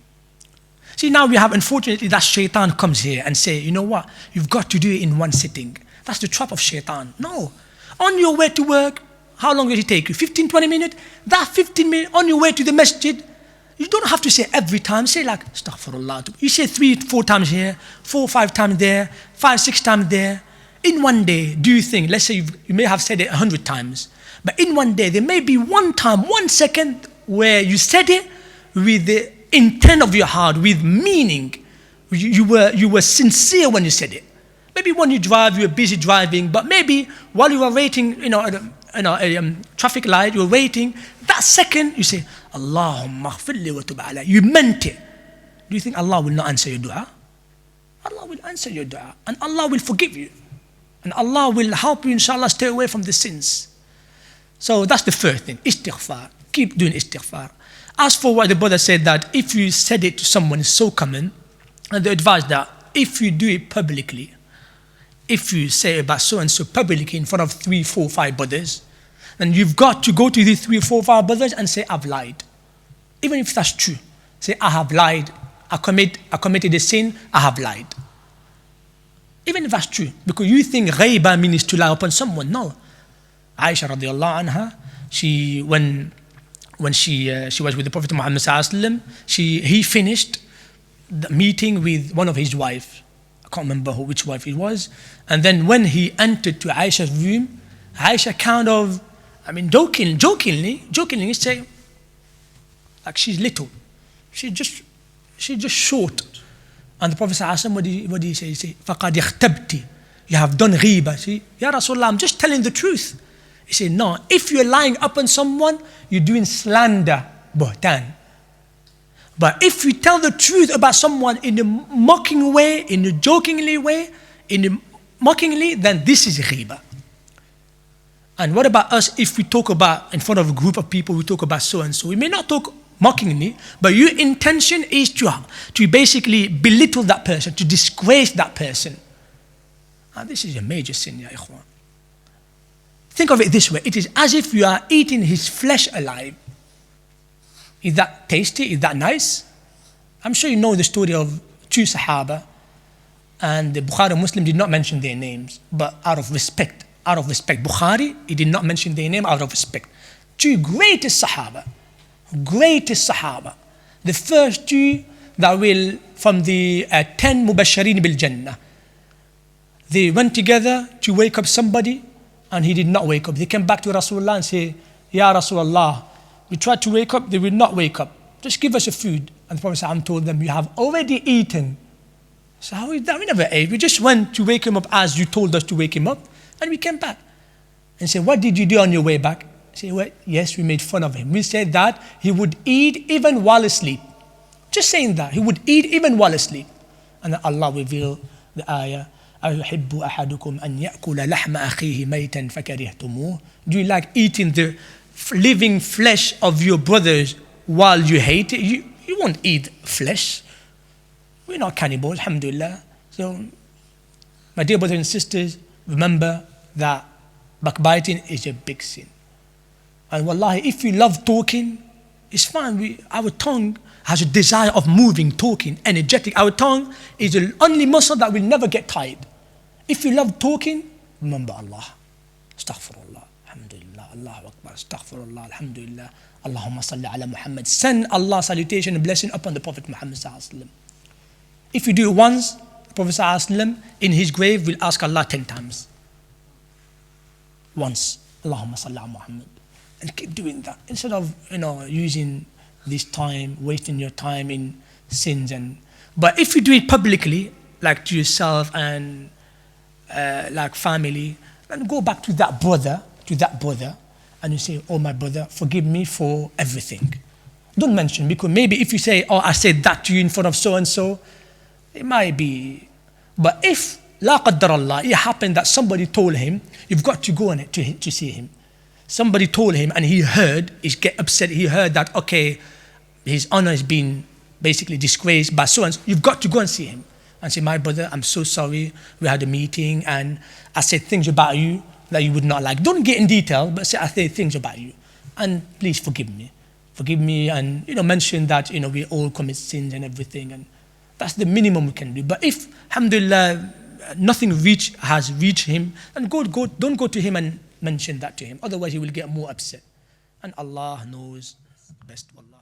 See, now we have, unfortunately, that shaitan comes here and say, you know what, you've got to do it in one sitting. That's the trap of shaitan. No. On your way to work, how long does it take you? 15, 20 minutes? That 15 minutes on your way to the masjid, you don't have to say every time. Say like, astaghfirullah. You say 3, 4 times here, 4, 5 times there, 5, 6 times there. In one day, do you think, let's say you may have said it 100 times, but in one day, there may be one time, 1 second, where you said it with the intent of your heart, with meaning. You were sincere when you said it. Maybe when you drive, you were busy driving, but maybe while you were waiting, a traffic light, you were waiting, that second you say, Allahumma ghfirli wa tub alayya. You meant it. Do you think Allah will not answer your dua? Allah will answer your dua, and Allah will forgive you. And Allah will help you, inshallah, stay away from the sins. So that's the first thing, istighfar. Keep doing istighfar. As for what the brother said, that if you said it to someone, it's so common, and they advise that if you do it publicly, if you say about so-and-so publicly in front of 3, 4, 5 brothers, then you've got to go to these 3, 4, 5 brothers and say, I've lied. Even if that's true. Say, I have lied. I committed a sin, I have lied. Even if that's true. Because you think ghaiba means to lie upon someone. No. Aisha radiallahu anha, when she was with the Prophet Muhammad sallallahu alaihi wasallam, he finished the meeting with one of his wives. I can't remember which wife it was. And then when he entered to Aisha's room, Aisha kind of, jokingly say, like she's little. She's just short. And the Prophet sallallahu alaihi wasallam, what did he say? He said, فَقَدْ اخْتَبْتِ. You have done ghiba. See, Ya Rasulullah, I'm just telling the truth. He said, no, if you're lying upon someone, you're doing slander, buhtan. But if you tell the truth about someone in a mocking way, in a jokingly way, then this is ghiba. And what about us if we talk about, in front of a group of people, we talk about so-and-so. We may not talk mockingly, but your intention is to basically belittle that person, to disgrace that person. And this is a major sin, ya ikhwan. Think of it this way. It is as if you are eating his flesh alive. Is that tasty? Is that nice? I'm sure you know the story of 2 Sahaba, and the Bukhari and Muslim did not mention their names, but out of respect. Bukhari, he did not mention their name out of respect. 2 greatest Sahaba. The first 2 that will, from the 10 Mubashirin bil Jannah. They went together to wake up somebody, and he did not wake up. They came back to Rasulullah and say, Ya Rasulullah, we tried to wake up, they will not wake up. Just give us a food. And the Prophet ﷺ told them, you have already eaten. So how is that? We never ate. We just went to wake him up as you told us to wake him up. And we came back. And said, what did you do on your way back? Say, well, yes, we made fun of him. We said that he would eat even while asleep. Just saying that. He would eat even while asleep. And then Allah revealed the ayah, أَيُحِبُّ أَحَدُكُمْ أَنْ يَأْكُلَ لَحْمَ أَخِيهِ مَيْتًا فَكَرِهْتُمُوهُ. Do you like eating the living flesh of your brothers while you hate it? You won't eat flesh. We're not cannibals, alhamdulillah. So, my dear brothers and sisters, remember that backbiting is a big sin. And wallahi, if you love talking, it's fine. Our tongue has a desire of moving, talking, energetic. Our tongue is the only muscle that will never get tired. If you love talking, remember Allah. Astaghfirullah, alhamdulillah, Allahu Akbar, astaghfirullah, alhamdulillah, Allahumma salli ala Muhammad. Send Allah salutation and blessing upon the Prophet Muhammad sallallahu alaihi wasallam. If you do it once, the Prophet sallallahu alaihi wasallam in his grave will ask Allah 10 times. Once, Allahumma salli ala Muhammad. And keep doing that. Instead of, using this time, wasting your time in sins and But if you do it publicly, like to yourself and like family, then go back to that brother, and you say, oh my brother, forgive me for everything. Don't mention, because maybe if you say, oh, I said that to you in front of so and so, it might be. But if la qaddar Allah, it happened that somebody told him, you've got to go on it to see him. Somebody told him and he heard, he get upset, he heard that, okay, his honor is being basically disgraced by so and so. You've got to go and see him and say, my brother, I'm so sorry, we had a meeting and I said things about you that you would not like. Don't get in detail, but say, I said things about you, and please forgive me. Forgive me, and mention that we all commit sins and everything, and that's the minimum we can do. But if, alhamdulillah, nothing has reached him, then don't go to him and mention that to him. Otherwise, he will get more upset. And Allah knows best. Wallah.